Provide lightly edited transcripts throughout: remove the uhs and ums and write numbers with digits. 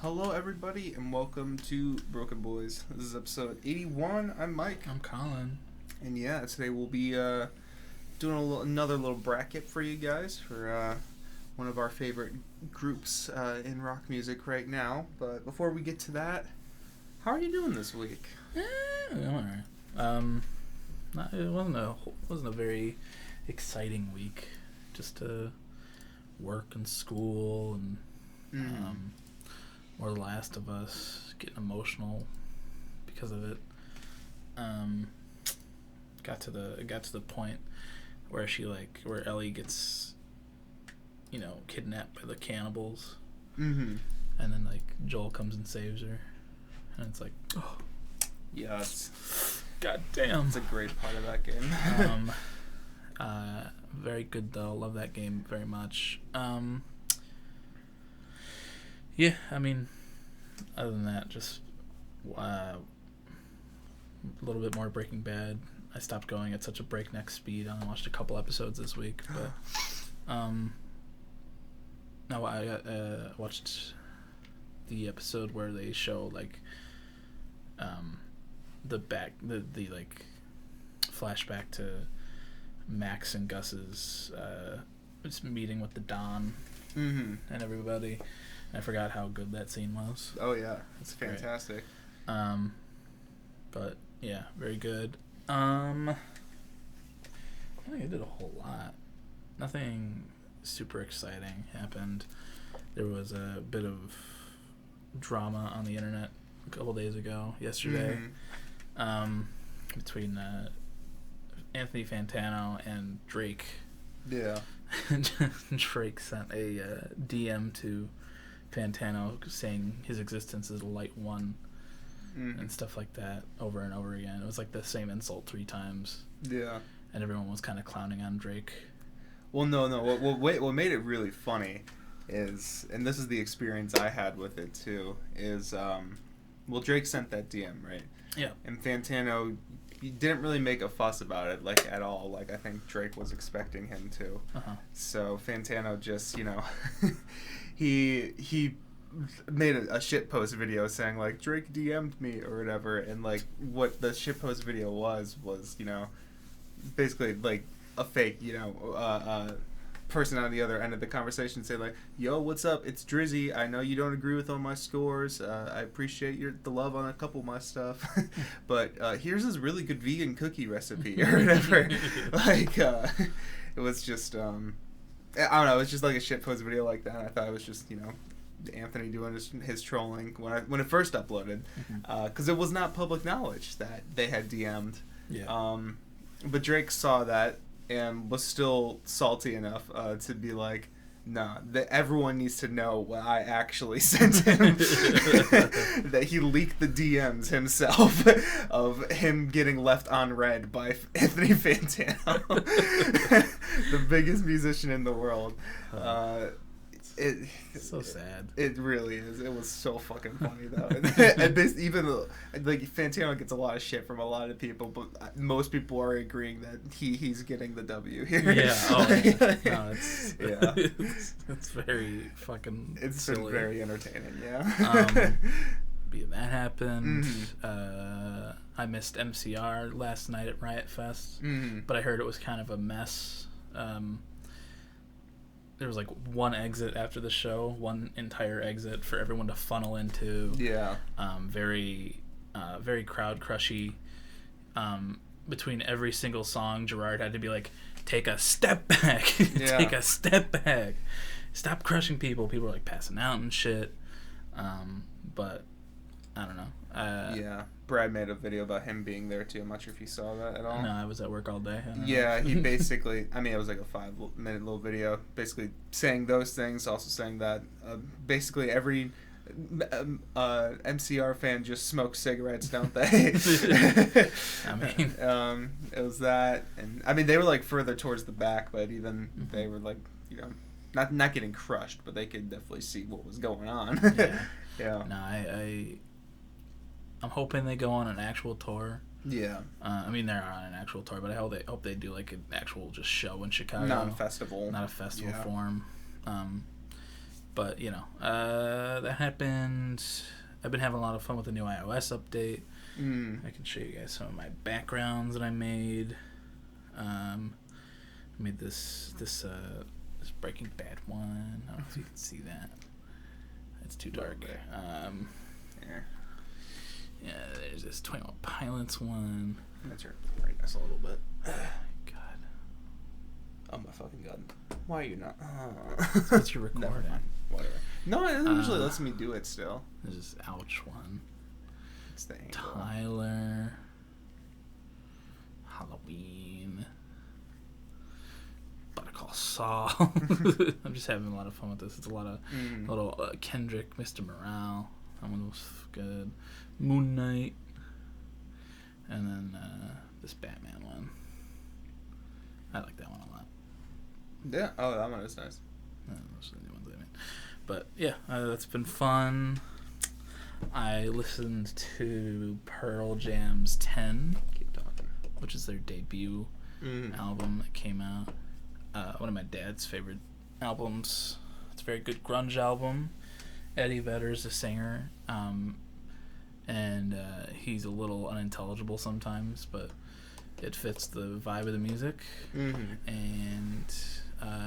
Hello everybody and welcome to BrokeN Boys. This is episode 81. I'm Mike. I'm Colin. And yeah, today we'll be doing another little bracket for you guys for one of our favorite groups in rock music right now. But before we get to that, how are you doing this week? I'm alright. It wasn't a very exciting week. Just work and school and or The Last of Us, getting emotional because of it. Got to the point where where Ellie gets, kidnapped by the cannibals. Mm-hmm. And then Joel comes and saves her, and it's like, oh, yes, god damn. It's a great part of that game. Very good though. Love that game very much. Yeah, I mean, other than that, just a little bit more Breaking Bad. I stopped going at such a breakneck speed. I only watched a couple episodes this week, but no, I watched the episode where they show the flashback to Max and Gus's meeting with the Don and everybody. I forgot how good that scene was. Oh yeah, it's fantastic. Great. But yeah, very good. I think I did a whole lot. Nothing super exciting happened. There was a bit of drama on the internet a couple days ago, yesterday, between Anthony Fantano and Drake. Yeah. Drake sent a DM to Fantano saying his existence is light one and stuff like that over and over again. It was like the same insult 3 times. Yeah. And everyone was kind of clowning on Drake. Well, no. What made it really funny is, and this is the experience I had with it too, is, Drake sent that DM, right? Yeah. And Fantano, he didn't really make a fuss about it, at all. I think Drake was expecting him to. Uh-huh. So Fantano just, he made a shitpost video saying, Drake DM'd me or whatever, and, what the shitpost video was, basically, a fake, person on the other end of the conversation saying, yo, what's up? It's Drizzy. I know you don't agree with all my scores. I appreciate the love on a couple of my stuff. But here's this really good vegan cookie recipe or whatever. It was just, I don't know, it was just a shitpost video like that. I thought it was just, Anthony doing his trolling when it first uploaded. Because it was not public knowledge that they had DM'd. Yeah. But Drake saw that and was still salty enough to be like, nah, everyone needs to know what I actually sent him. That he leaked the DMs himself of him getting left on red by Anthony Fantano, the biggest musician in the world. It's so sad. It really is. It was so fucking funny though. And even Fantano gets a lot of shit from a lot of people, but most people are agreeing that he's getting the W here. Yeah. Oh, no, it's very fucking. It's silly. Been very entertaining. Yeah. That happened. I missed MCR last night at Riot Fest, but I heard it was kind of a mess. There was one exit after the show, one entire exit for everyone to funnel into. Yeah. Very crowd crushy. Between every single song, Gerard had to be take a step back. Yeah. Take a step back. Stop crushing people. People were passing out and shit. But I don't know. Yeah. Brad made a video about him being there too. I'm not sure if you saw that at all. No, I was at work all day. Yeah, he basically, it was a 5-minute little video, basically saying those things, also saying that basically every MCR fan just smokes cigarettes, don't they? I mean, mean. It was that, and I mean they were like further towards the back, but even they were like, you know, not getting crushed, but they could definitely see what was going on. Yeah. No, I'm hoping they go on an actual tour. Yeah. I mean they're on an actual tour, but I hope they do like an actual just show in Chicago. Not a festival form. But you know, that happened. I've been having a lot of fun with the new iOS update. I can show you guys some of my backgrounds that I made. I made this Breaking Bad one. I don't know if you can see that. It's too dark. Yeah, there's this 21 Pilots one. That's your brightness a little bit. God. Oh my fucking god. Why are you not? What's your recording? Never mind. Whatever. No, it usually lets me do it still. There's this ouch one. It's the angle. Tyler. Halloween. Better Call Saul. I'm just having a lot of fun with this. It's a lot of little Kendrick, Mr. Morale. That one was good. Moon Knight. And then this Batman one. I like that one a lot. Yeah. Oh, that one is nice. Those are the new ones I made. But yeah, that's been fun. I listened to Pearl Jam's 10, which is their debut album that came out. One of my dad's favorite albums. It's a very good grunge album. Eddie Vedder's the singer, and he's a little unintelligible sometimes, but it fits the vibe of the music, and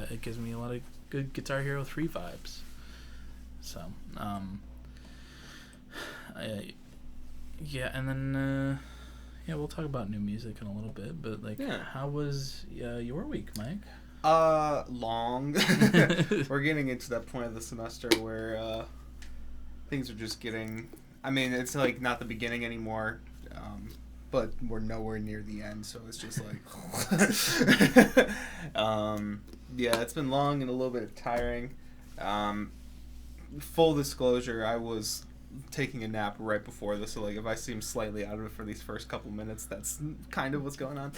it gives me a lot of good Guitar Hero 3 vibes. So, yeah, and then we'll talk about new music in a little bit. But how was your week, Mike? Long. We're getting into that point of the semester where things are just getting. I mean, it's like not the beginning anymore, but we're nowhere near the end. So it's just like, yeah, it's been long and a little bit tiring. Full disclosure, I was taking a nap right before this, so like if I seem slightly out of it for these first couple minutes, that's kind of what's going on.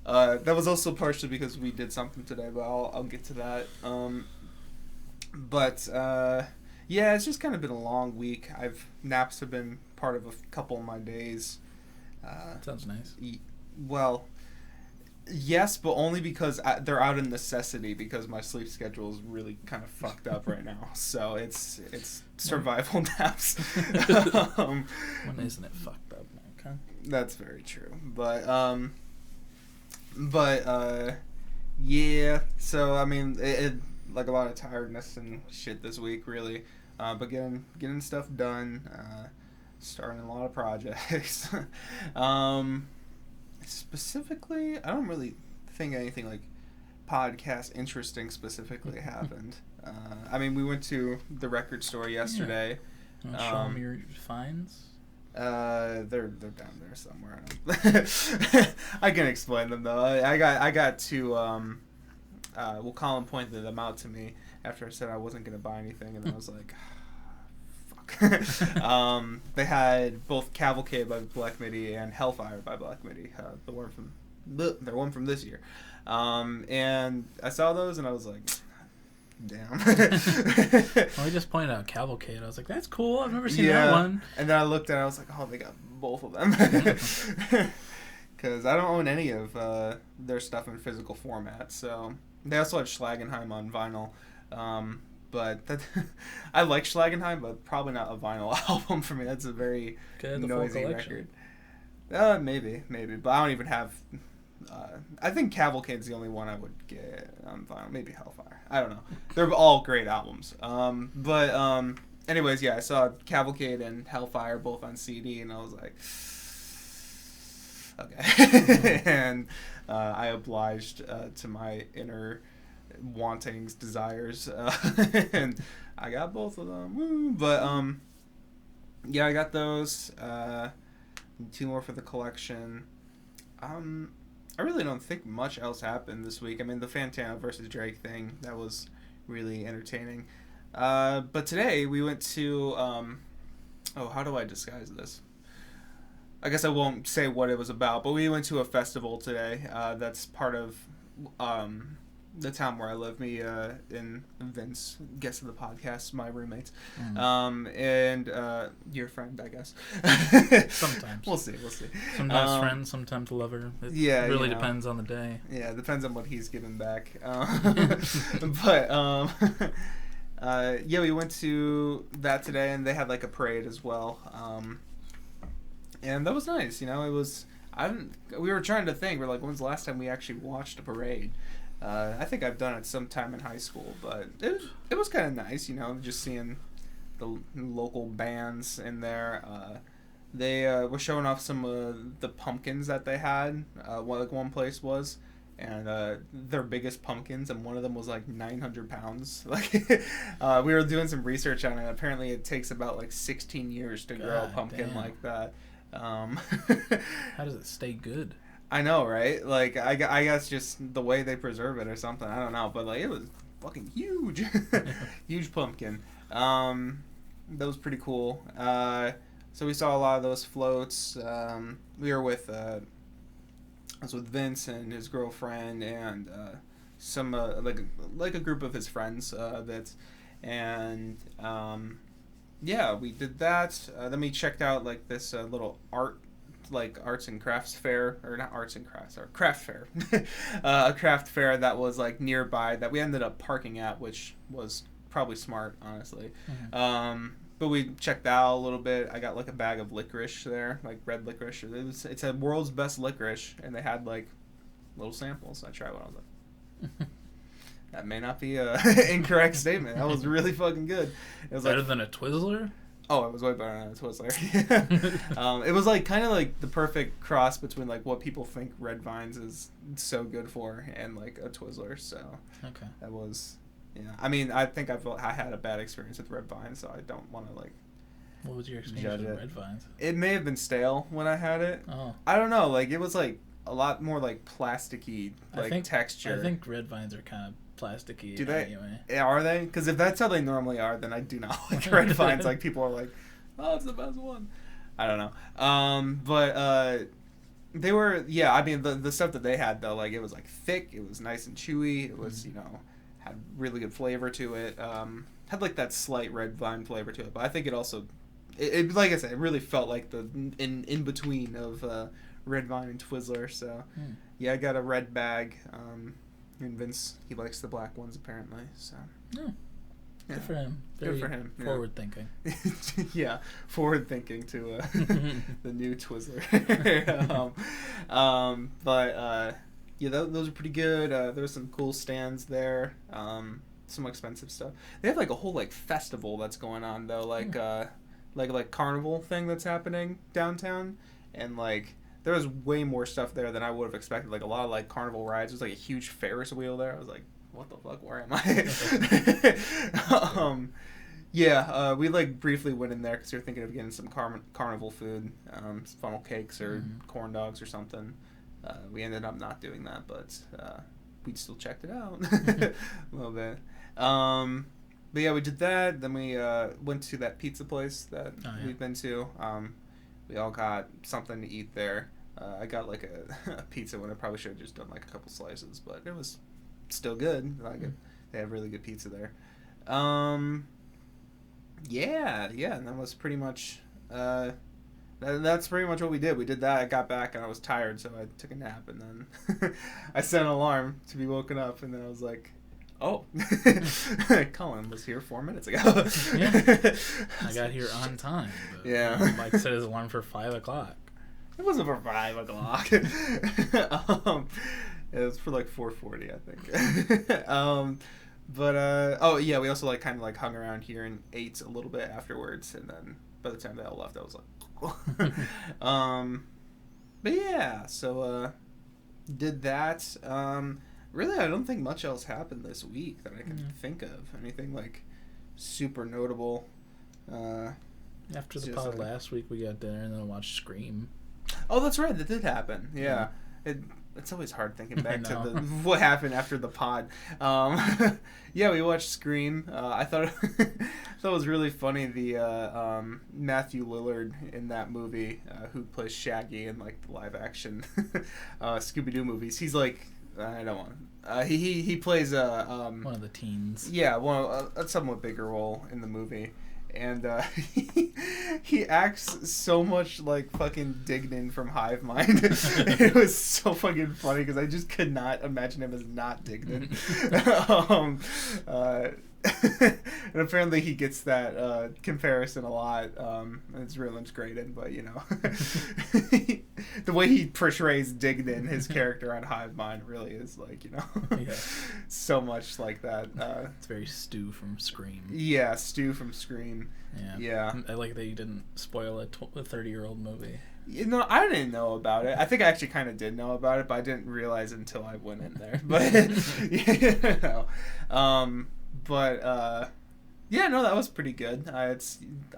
That was also partially because we did something today, but I'll get to that. Yeah, it's just kind of been a long week. Naps have been part of a couple of my days. Sounds nice. Well, yes, but only because they're out of necessity, because my sleep schedule is really kind of fucked up right now. So it's survival naps. When isn't it fucked up, okay? That's very true. But yeah. So I mean, it like a lot of tiredness and shit this week, really. But getting stuff done. Starting a lot of projects. Specifically, I don't really think anything like podcast interesting specifically happened. I mean, we went to the record store yesterday. Yeah. Show me your finds. They're down there somewhere. I can explain them though. I got to well, Colin pointed them out to me after I said I wasn't gonna buy anything, and I was like, they had both Cavalcade by Black Midi and Hellfire by Black Midi, the one from this year, and I saw those and I was like, damn. Well, we just pointed out Cavalcade. I was like, that's cool. I've never seen that one. And then I looked at it, I was like, oh, they got both of them. Because I don't own any of their stuff in physical format. So they also had Schlagenheim on vinyl. But I like Schlagenheim, but probably not a vinyl album for me. That's a very noisy record. Maybe, but I don't even have. I think Cavalcade's the only one I would get on vinyl. Maybe Hellfire. I don't know. They're all great albums. Anyways, yeah, I saw Cavalcade and Hellfire both on CD, and I was like, okay. And I obliged to my inner wantings, desires, and I got both of them. Woo. But yeah, I got those. 2 more for the collection. I really don't think much else happened this week. I mean, the Fantana versus Drake thing, that was really entertaining. But today we went to how do I disguise this? I guess I won't say what it was about, but we went to a festival today. That's part of the town where I live. Me and Vince, guest of the podcast, my roommates, and your friend, I guess. Sometimes we'll see. Sometimes friend, sometimes lover. It really depends on the day. Yeah, it depends on what he's giving back. But yeah, we went to that today, and they had like a parade as well. And that was nice. It was. We were trying to think. We're like, when's the last time we actually watched a parade? I think I've done it sometime in high school, but it was kind of nice, just seeing the local bands in there. They were showing off some of the pumpkins that they had. One place was, and their biggest pumpkins, and one of them was like 900 pounds. Like, we were doing some research on it. Apparently, it takes about like 16 years to grow a pumpkin like that. How does it stay good? I know, right? Like, I guess just the way they preserve it or something. I don't know. But, like, it was fucking huge. Huge pumpkin. That was pretty cool. So we saw a lot of those floats. We were with, I was with Vince and his girlfriend and some, like a group of his friends. Yeah, we did that. Then we checked out, like, this little arts and crafts fair, or not arts and crafts, or craft fair. A craft fair that was like nearby that we ended up parking at, which was probably smart, honestly. But we checked out a little bit. I got like a bag of licorice there, like red licorice. It's a world's best licorice, and they had like little samples. I tried one. I was like, that may not be a incorrect statement. That was really fucking good. It was better than a Twizzler? Oh, it was way better than a Twizzler. It was like kind of like the perfect cross between like what people think Red Vines is so good for and like a Twizzler. So okay, that was, yeah. I mean, I think I had a bad experience with Red Vines, so I don't want to like. What was your experience with Red Vines? It may have been stale when I had it. Oh, I don't know. Like it was like a lot more like plasticky, like texture. I think Red Vines are kind of plasticky. Do they? Anyway. Are they? Because if that's how they normally are, then I do not like Red Vines. Like people are like, oh, it's the best one. I don't know. But they were, yeah. I mean, the stuff that they had though, like it was like thick. It was nice and chewy. It was had really good flavor to it. Had like that slight Red Vine flavor to it. But I think it also, it like I said, it really felt like the in between of Red Vine and Twizzler. So yeah, I got a red bag. And Vince, he likes the black ones apparently. So yeah. Good for him. Good for him. Forward thinking. Yeah, forward thinking to the new Twizzler. Yeah, those are pretty good. There was some cool stands there. Some expensive stuff. They have like a whole like festival that's going on though, like carnival thing that's happening downtown, and like. There was way more stuff there than I would have expected. Like a lot of like carnival rides. There's like a huge Ferris wheel there. I was like, what the fuck? Where am I? Yeah, we like briefly went in there because we were thinking of getting some carnival food, some funnel cakes or corn dogs or something. We ended up not doing that, but we still checked it out a little bit. But yeah, we did that. Then we went to that pizza place that we've been to. We all got something to eat there. I got like a pizza when I probably should have just done like a couple slices, but it was still good. They have really good pizza there. Yeah, and that was pretty much that's pretty much what we did. We did that. I got back and I was tired, so I took a nap, and then I set an alarm to be woken up, and then I was like, oh, Colin was here 4 minutes ago. Yeah. I got here on time. But yeah. Mike set his alarm for 5 o'clock. It wasn't for 5 o'clock. It was for like 4:40, I think. Oh yeah, we also like kind of like hung around here and ate a little bit afterwards, and then by the time they all left, I was like, but yeah, so did that. Really, I don't think much else happened this week that I can think of. Anything like super notable. After the pod last week, we got dinner and then watched Scream. Oh, that's right. That did happen. Yeah. it's always hard thinking back to what happened after the pod. Yeah, we watched Scream. I thought it was really funny, the Matthew Lillard in that movie, who plays Shaggy in like the live action Scooby-Doo movies. He's like, I don't want. He plays one of the teens. Yeah, a somewhat bigger role in the movie. And he acts so much like fucking Dignan from Hive Mind. It was so fucking funny because I just could not imagine him as not Dignan. And apparently he gets that comparison a lot. And it's Riddler's great in, but you know, the way he portrays Dignan, his character on Hive Mind, really is like, you know, so much like that. It's very Stu from Scream. Yeah, Stu from Scream. Yeah. I like that you didn't spoil a 30-year-old movie. You know, I didn't know about it. I think I actually kind of did know about it, but I didn't realize it until I went in there. But you know, yeah, no, that was pretty good. I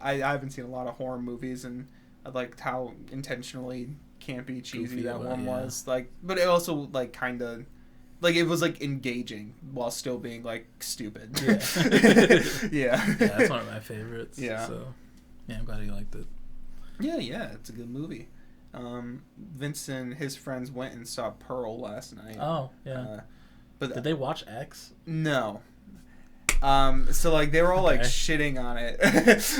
haven't seen a lot of horror movies, and I liked how intentionally campy, cheesy goofy that one was. Like, but it also like kind of. Like, it was, like, engaging while still being, like, stupid. Yeah. Yeah. That's one of my favorites. Yeah. So, yeah, I'm glad you liked it. Yeah, it's a good movie. Vince and his friends went and saw Pearl last night. Oh, yeah. But did they watch X? No. So, like, they were all, like, shitting on it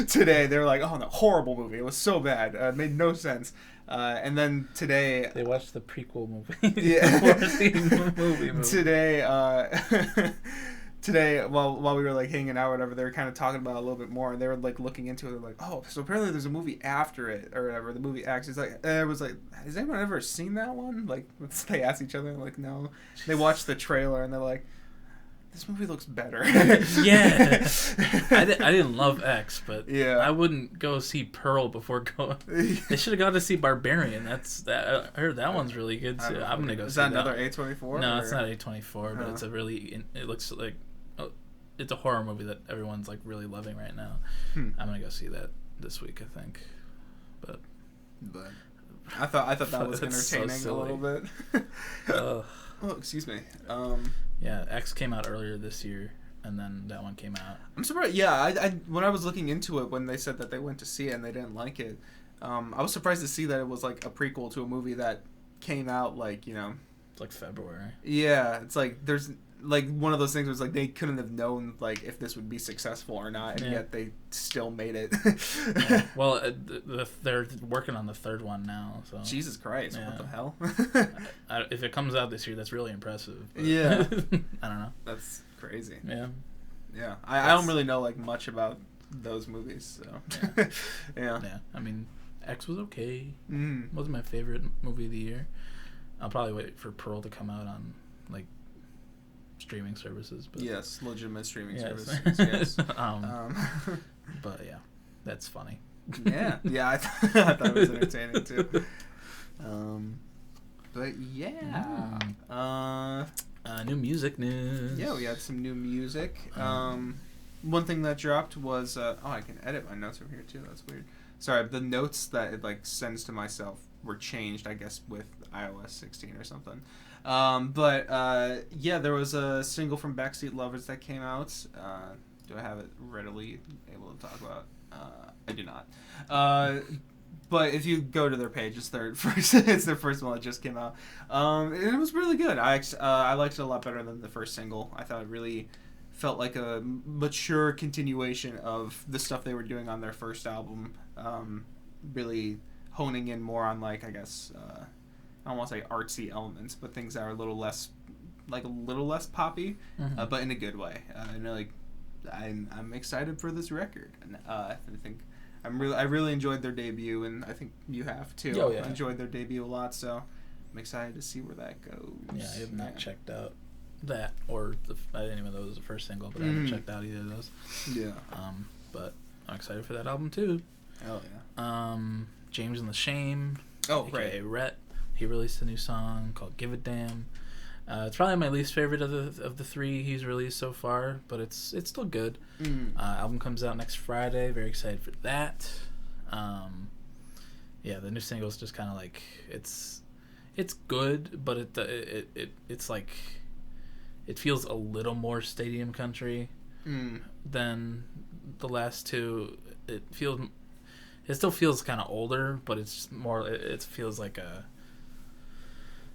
today. They were like, oh, no, horrible movie. It was so bad. It made no sense. And then today... They watched the prequel movie. Yeah. Before seeing the movie. Today, while we were, like, hanging out or whatever, they were kind of talking about it a little bit more, and they were, like, looking into it. They're like, oh, so apparently there's a movie after it, or whatever. The movie X. It's like, it was like, has anyone ever seen that one? Like, they asked each other, like, no. They watched the trailer, and they're like, this movie looks better. Yeah. I didn't love X, but yeah. I wouldn't go see Pearl before going. They should have gone to see Barbarian. I heard that one's really good too. I'm gonna go see that. Is that another A24? No, it's not A24, but it's a really. It looks like it's a horror movie that everyone's like really loving right now. I'm gonna go see that this week, I think. But I thought that was entertaining so a little bit. Oh, excuse me. Yeah, X came out earlier this year, and then that one came out. I'm surprised. Yeah, I when I was looking into it, when they said that they went to see it and they didn't like it, I was surprised to see that it was like a prequel to a movie that came out like, you know, it's like February. Yeah, it's like there's like one of those things where it's like they couldn't have known like if this would be successful or not, and yet they still made it. Yeah. Well, they're working on the third one now. So Jesus Christ, what the hell? If it comes out this year, that's really impressive. Yeah, I don't know. That's crazy. Yeah. I don't really know like much about those movies, so yeah. I mean, X was okay. Wasn't my favorite movie of the year. I'll probably wait for Pearl to come out on like streaming services. But yes, legitimate streaming services. Yes. But yeah, that's funny. Yeah, I thought it was entertaining too. But yeah. New music news. Yeah, we had some new music. One thing that dropped was I can edit my notes from here too. That's weird. Sorry, the notes that it like sends to myself were changed, I guess, with iOS 16 or something. Yeah, there was a single from Backseat Lovers that came out. Do I have it readily able to talk about? I do not. But if you go to their page, it's their first one that just came out. It was really good. I liked it a lot better than the first single. I thought it really felt like a mature continuation of the stuff they were doing on their first album. Really honing in more on like, I guess, I don't want to say artsy elements, but things that are a little less poppy, but in a good way. And like, I'm excited for this record, and I think I really enjoyed their debut, and I think you have too. Oh, yeah. I enjoyed their debut a lot, so I'm excited to see where that goes. Yeah, I have not checked out that, or I didn't even know it was the first single, but I haven't checked out either of those. Yeah. But I'm excited for that album too. Hell yeah. James and the Shame. Oh, aka right. Rhett. He released a new song called "Give a Damn." It's probably my least favorite of the three he's released so far, but it's still good. Album comes out next Friday. Very excited for that. Yeah, the new single's just kind of like it's it's good, but it's like it feels a little more stadium country than the last two. It still feels kind of older, but it's more. It feels like a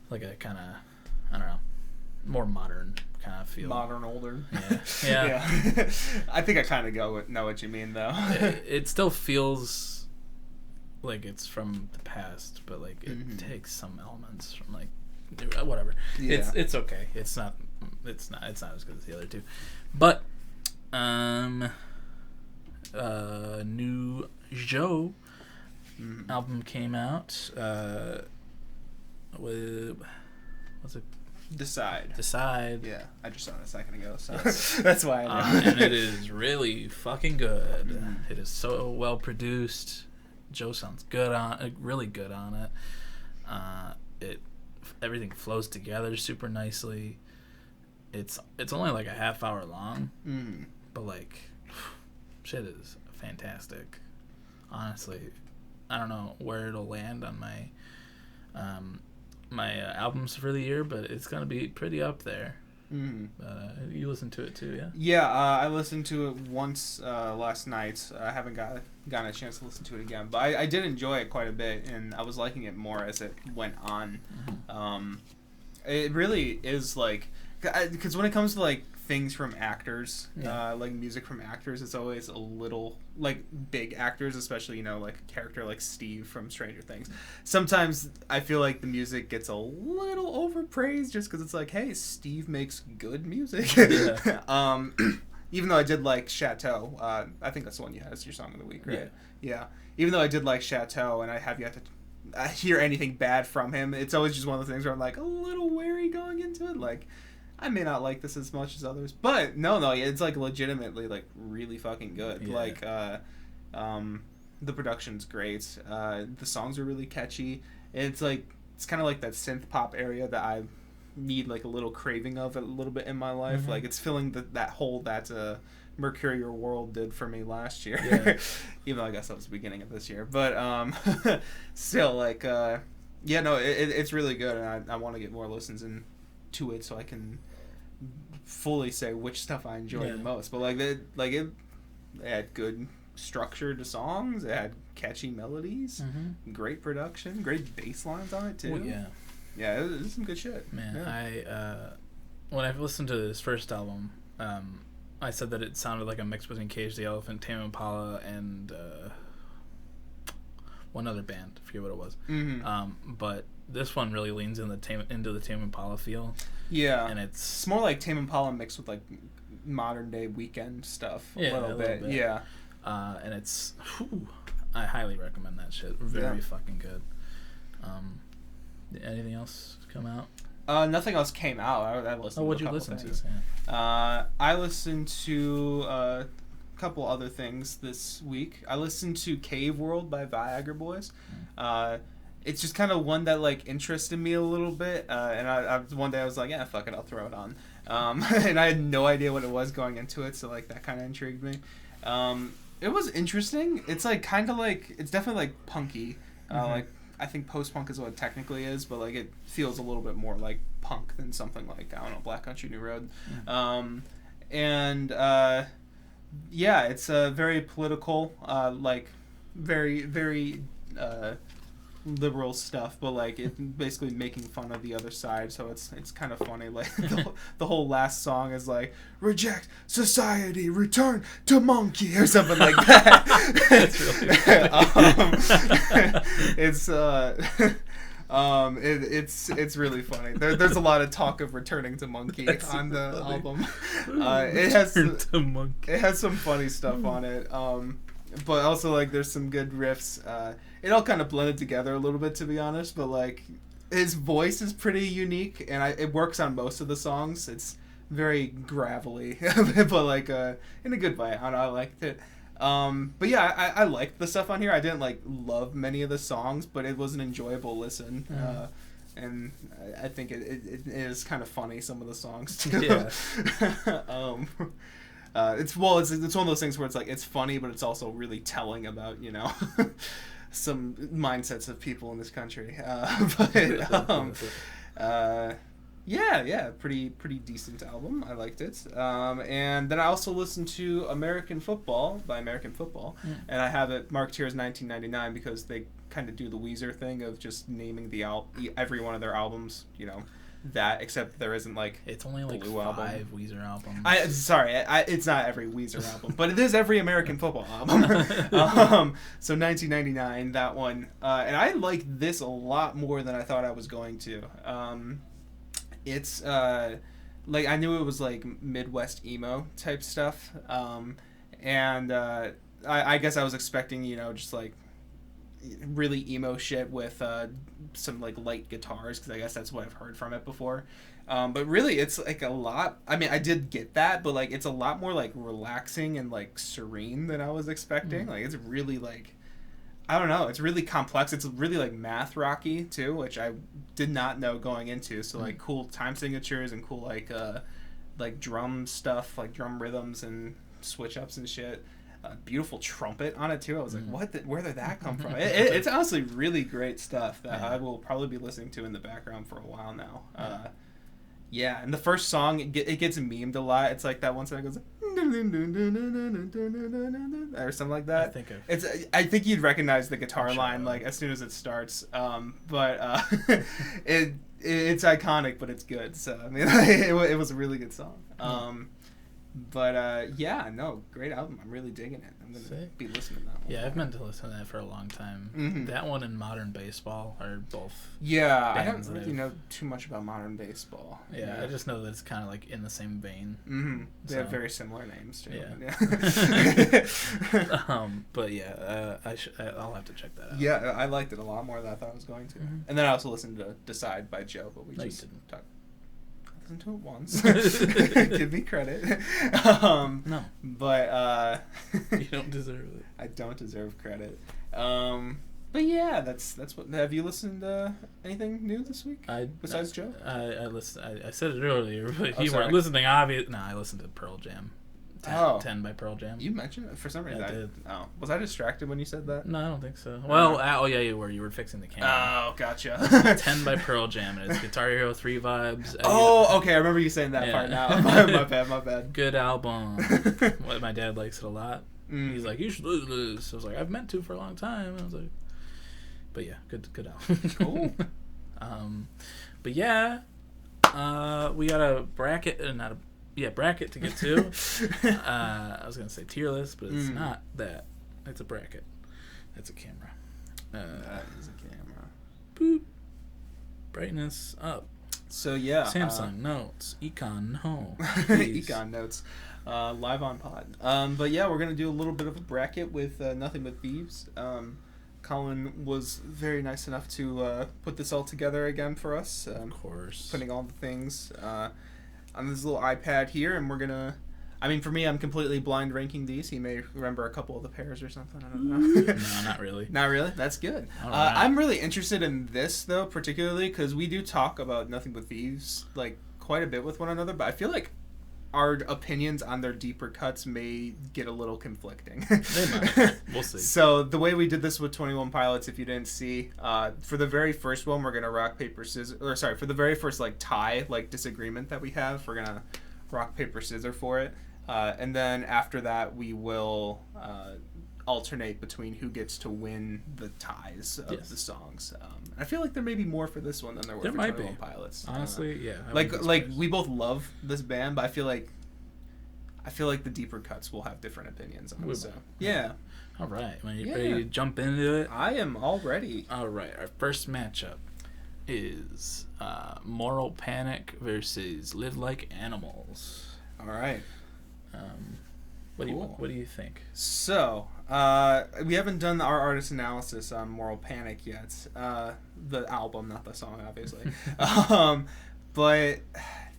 kind of, I don't know, more modern kind of feel. Modern older. Yeah. I think I kind of know what you mean though. It still feels like it's from the past, but like it takes some elements from like whatever. Yeah. It's okay. It's not as good as the other two, but new Joe album came out. What's it? Decide. Yeah, I just saw it a second ago, so that's why I know. And it is really fucking good. It is so well produced. Joe sounds really good on it. Everything flows together super nicely. It's only like a half hour long, but like, shit is fantastic. Honestly, I don't know where it'll land on my albums for the year, but it's gonna be pretty up there. You listened to it too, yeah? Yeah, I listened to it once last night. I haven't gotten a chance to listen to it again, but I did enjoy it quite a bit, and I was liking it more as it went on. It really is like, because when it comes to like things from actors, like music from actors, it's always a little, like big actors, especially, like a character like Steve from Stranger Things. Sometimes I feel like the music gets a little overpraised just because it's like, hey, Steve makes good music. Even though I did like Chateau, I think that's the one you had as your song of the week, right? Yeah. Even though I did like Chateau, and I have yet to hear anything bad from him, it's always just one of the things where I'm like a little wary going into it, like, I may not like this as much as others, but no, it's like legitimately like really fucking good. Yeah. Like, the production's great. The songs are really catchy. It's like, it's kind of like that synth pop area that I need like a little craving of a little bit in my life. Like, it's filling that hole that Mercurial World did for me last year. Yeah. Even though I guess that was the beginning of this year, but still, like, it's really good, and I want to get more listens in to it so I can fully say which stuff I enjoy the most. But it had good structure to songs, it had catchy melodies, great production, great bass lines on it too. It was some good shit. Man, when I listened to his first album, I said that it sounded like a mix between Cage the Elephant, Tame Impala, and one other band. I forget what it was. But this one really leans into the Tame Impala feel. Yeah, and it's more like Tame Impala mixed with like modern day Weekend stuff a little bit. Yeah, and it's I highly recommend that shit. Very fucking good. Anything else come out? Nothing else came out. I listened. What'd you listen to? I listened to a couple other things this week. I listened to Cave World by Viagra Boys. It's just kind of one that like interested me a little bit, and I one day I was like, yeah, fuck it, I'll throw it on, and I had no idea what it was going into it, so like that kind of intrigued me. It was interesting. It's like kind of like, it's definitely like punky, like I think post-punk is what it technically is, but like it feels a little bit more like punk than something like, I don't know, Black Country New Road. It's very political, like very, very liberal stuff, but like it basically making fun of the other side, so it's kind of funny. Like the whole last song is like, reject society, return to monkey, or something like that. That's really it's really funny. There's a lot of talk of returning to monkey on the album. It has some funny stuff on it, but also like there's some good riffs. It all kind of blended together a little bit, to be honest, but like his voice is pretty unique, and it works on most of the songs. It's very gravelly, but like in a good way. I don't know, I liked it. But yeah, I liked the stuff on here. I didn't like love many of the songs, but it was an enjoyable listen. And I think it is kind of funny, some of the songs too. Yeah. It's one of those things where it's like, it's funny, but it's also really telling about, some mindsets of people in this country. Yeah, pretty decent album. I liked it. And then I also listened to American Football by American Football, and I have it marked here as 1999 because they kind of do the Weezer thing of just naming every one of their albums, that, except there isn't like it's only like Blue 5 album. Weezer albums. It's not every Weezer album, but it is every American Football album. So 1999, that one, and I like this a lot more than I thought I was going to. It's like I knew it was like Midwest emo type stuff, and I guess I was expecting just like really emo shit with some like light guitars, because I guess that's what I've heard from it before, but really it's like a lot. I mean, I did get that, but like it's a lot more like relaxing and like serene than I was expecting. Like it's really like, I don't know, it's really complex. It's really like math rocky too, which I did not know going into. So like cool time signatures and cool like drum stuff, like drum rhythms and switch ups and shit. Beautiful trumpet on it too. I was like, where did that come from? It's honestly really great stuff that I will probably be listening to in the background for a while now. Yeah, and the first song, it gets memed a lot. It's like that one song that goes or something like that. I think you'd recognize the guitar line like as soon as it starts. But it's iconic, but it's good. So I mean, it was a really good song. But yeah, no, great album. I'm really digging it. I'm gonna be listening to that one. Yeah, I've meant to listen to that for a long time. Mm-hmm. That one and Modern Baseball are both. Yeah, I don't really know too much about Modern Baseball. Yeah, I just know that it's kind of like in the same vein. Mm-hmm. They have very similar names too. Yeah. But yeah, I'll have to check that out. Yeah, I liked it a lot more than I thought I was going to. Mm-hmm. And then I also listened to Decide by Joe, but we just didn't talk. Listened to it once. Give me credit. No. But you don't deserve it. I don't deserve credit. But yeah, that's what. Have you listened to anything new this week besides Joe? I listened. I said it earlier, but if you weren't listening, I listened to Pearl Jam. 10 by Pearl Jam. You mentioned it for some reason. I did. Oh, was I distracted when you said that? No, I don't think so. Well, oh yeah, you were. You were fixing the camera. Oh, gotcha. 10 by Pearl Jam, and it's Guitar Hero 3 vibes. Okay, I remember you saying that part now. My bad. Good album. My dad likes it a lot. He's like, you should listen to this. I was like, I've meant to for a long time. And I was like, but yeah, good album. Cool. But yeah, we got a bracket, bracket to get to. I was going to say tier list, but it's not that. It's a bracket. That's a camera. That is a camera. Boop. Brightness up. So yeah. Samsung Notes. Econ no. Econ Notes. Live on pod. But yeah, we're going to do a little bit of a bracket with Nothing But Thieves. Colin was very nice enough to put this all together again for us. Of course. Putting all the things on this little iPad here, and we're gonna. I mean, for me, I'm completely blind ranking these. He may remember a couple of the pairs or something. I don't know. No, not really. Not really? That's good. Right. I'm really interested in this, though, particularly because we do talk about Nothing But Thieves like quite a bit with one another, but I feel like our opinions on their deeper cuts may get a little conflicting. They might. We'll see. So the way we did this with 21 Pilots, if you didn't see, for the very first one, we're going to rock, paper, scissors. Or sorry, for the very first like tie, like disagreement that we have, we're going to rock, paper, scissors for it. And then after that, we will alternate between who gets to win the ties of the songs. I feel like there may be more for this one than there were for 21 Pilots. Honestly, yeah. Like we both love this band, but I feel like the deeper cuts will have different opinions on it. So yeah. All right. When you ready to jump into it? I am all ready. All right. Our first matchup is Moral Panic versus Live Like Animals. All right. What do you think? So, we haven't done our artist analysis on Moral Panic yet. The album, not the song, obviously. But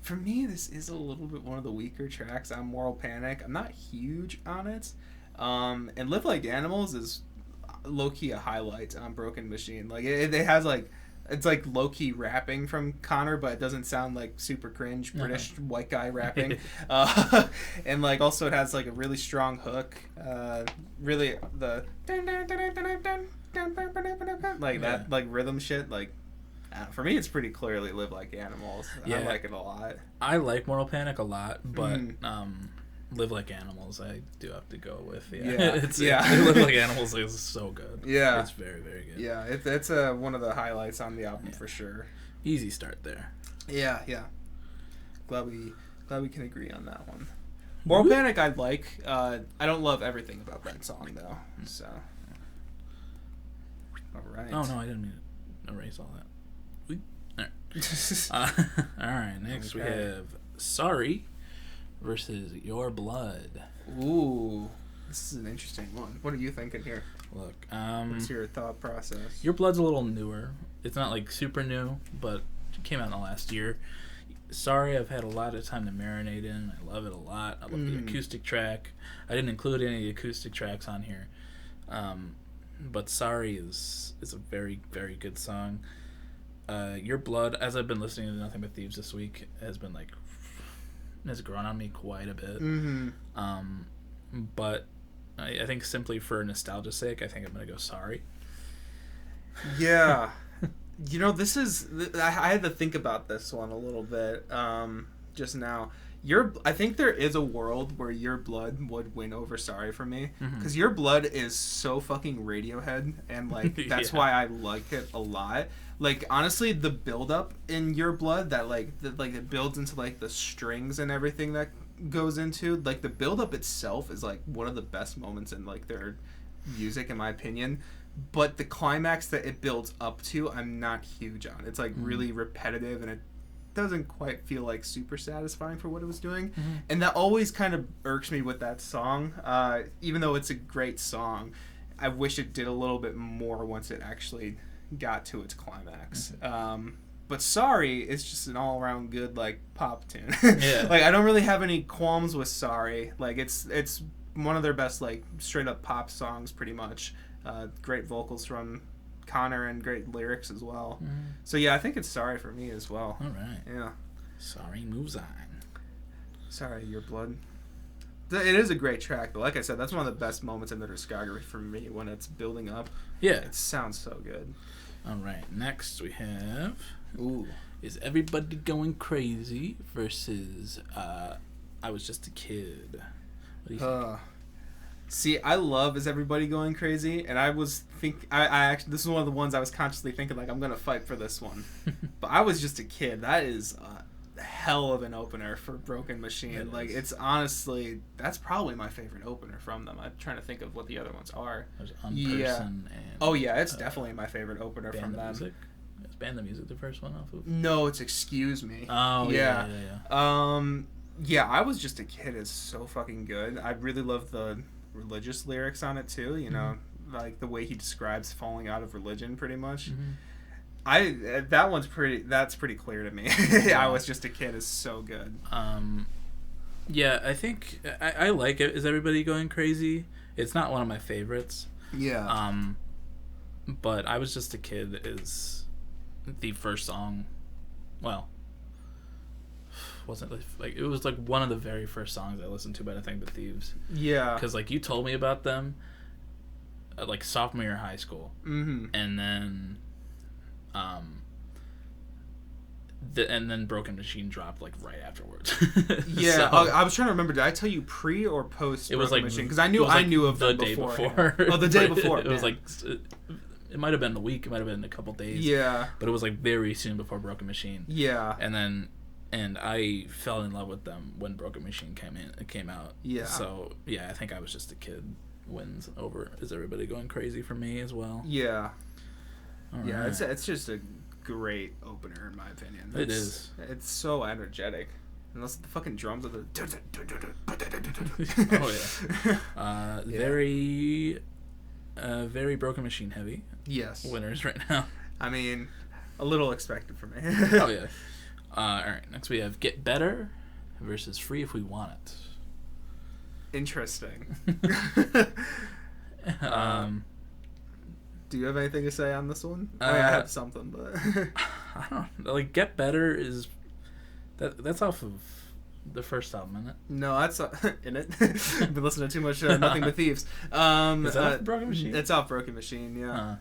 for me, this is a little bit one of the weaker tracks on Moral Panic. I'm not huge on it. And Live Like Animals is low-key a highlight on Broken Machine. Like, it has, like, it's like low-key rapping from Connor, but it doesn't sound like super cringe British white guy rapping. And like also it has like a really strong hook. Really the dun, dun, dun, dun, dun, dun, like that, like rhythm shit. Like, for me, it's pretty clearly "Live Like Animals." I like it a lot. I like Moral Panic a lot, but "Live Like Animals" I do have to go with. "Live Like Animals" is so good. Yeah, it's very, very good. Yeah, it's one of the highlights on the album for sure. Easy start there. Yeah. Glad we can agree on that one. Moral Panic I like. I don't love everything about that song though. So. All right. Oh no, I didn't mean to erase all that. All right. Next we have "Sorry" versus "Your Blood." Ooh, this is an interesting one. What are you thinking here? Look, what's your thought process? "Your Blood's" a little newer. It's not like super new, but it came out in the last year. "Sorry" I've had a lot of time to marinate in. I love it a lot. I love the acoustic track. I didn't include any of the acoustic tracks on here, but "Sorry" is a very, very good song. "Your Blood," as I've been listening to Nothing But Thieves this week, has grown on me quite a bit. But I think simply for nostalgia's sake, I think I'm gonna go "Sorry." Yeah. This is... I had to think about this one a little bit just now. I think there is a world where "Your Blood" would win over "Sorry" for me. Because "Your Blood" is so fucking Radiohead. And, like, that's why I like it a lot. Like, honestly, the build-up in "Your Blood", that, it builds into, like, the strings and everything that goes into... Like, the build-up itself is, like, one of the best moments in, like, their music, in my opinion. But the climax that it builds up to, I'm not huge on. It's, like, really repetitive, and it doesn't quite feel, like, super satisfying for what it was doing. And that always kind of irks me with that song. Even though it's a great song, I wish it did a little bit more once it actually got to its climax. But "Sorry" is just an all-around good, like, pop tune. Like, I don't really have any qualms with "Sorry." Like, it's one of their best, like, straight-up pop songs, pretty much. Great vocals from Connor and great lyrics as well. So yeah, I think it's "Sorry" for me as well. All right. Yeah. "Sorry" moves on. "Sorry, Your Blood." It is a great track, but like I said, that's one of the best moments in the discography for me when it's building up. Yeah. It sounds so good. All right. Next we have "Is Everybody Going Crazy" versus "I Was Just a Kid." What do you think? See, I love "Is Everybody Going Crazy," and I actually, this is one of the ones I was consciously thinking, like, I'm gonna fight for this one. But "I Was Just a Kid," that is a hell of an opener for Broken Machine. Like, it's honestly, that's probably my favorite opener from them. I'm trying to think of what the other ones are. There's "Unperson" and... Oh yeah, it's definitely my favorite opener from them. Music? Is "Ban the Music" the first one off of? No, it's "Excuse Me." Oh yeah. Yeah, "I Was Just a Kid" is so fucking good. I really love the religious lyrics on it too, like the way he describes falling out of religion pretty much. That's pretty clear to me. "I Was Just a Kid" is so good. Yeah, I think I like it. "Is Everybody Going Crazy?" It's not one of my favorites. Yeah. But "I Was Just a Kid" is the first song. Well, wasn't like it was like one of the very first songs I listened to by Nothing But Thieves. Yeah. Because like you told me about them, like sophomore year of high school, and then, and then Broken Machine dropped like right afterwards. Yeah, so, I was trying to remember. Did I tell you pre or post? It was Broken like Machine because I knew of them before. Oh, the day before. It was like it might have been a week. It might have been a couple days. Yeah. But it was like very soon before Broken Machine. Yeah. And I fell in love with them when Broken Machine came out. Yeah. So yeah, I think "I Was Just a Kid" wins over "Is Everybody Going Crazy" for me as well. Yeah. All yeah, right. It's just a great opener in my opinion. It is. It's so energetic. Unless the fucking drums are the. Oh yeah. Very Broken Machine heavy. Yes. Winners right now. I mean, a little expected for me. Oh yeah. All right. Next we have "Get Better" versus "Free If We Want It." Interesting. Do you have anything to say on this one? I mean, I have something, but I don't know. Like "Get Better" is that's off of the first album, isn't it? No, that's in it. I've been listening to too much Nothing But Thieves. Is that off BrokeN Machine? It's off BrokeN Machine, yeah.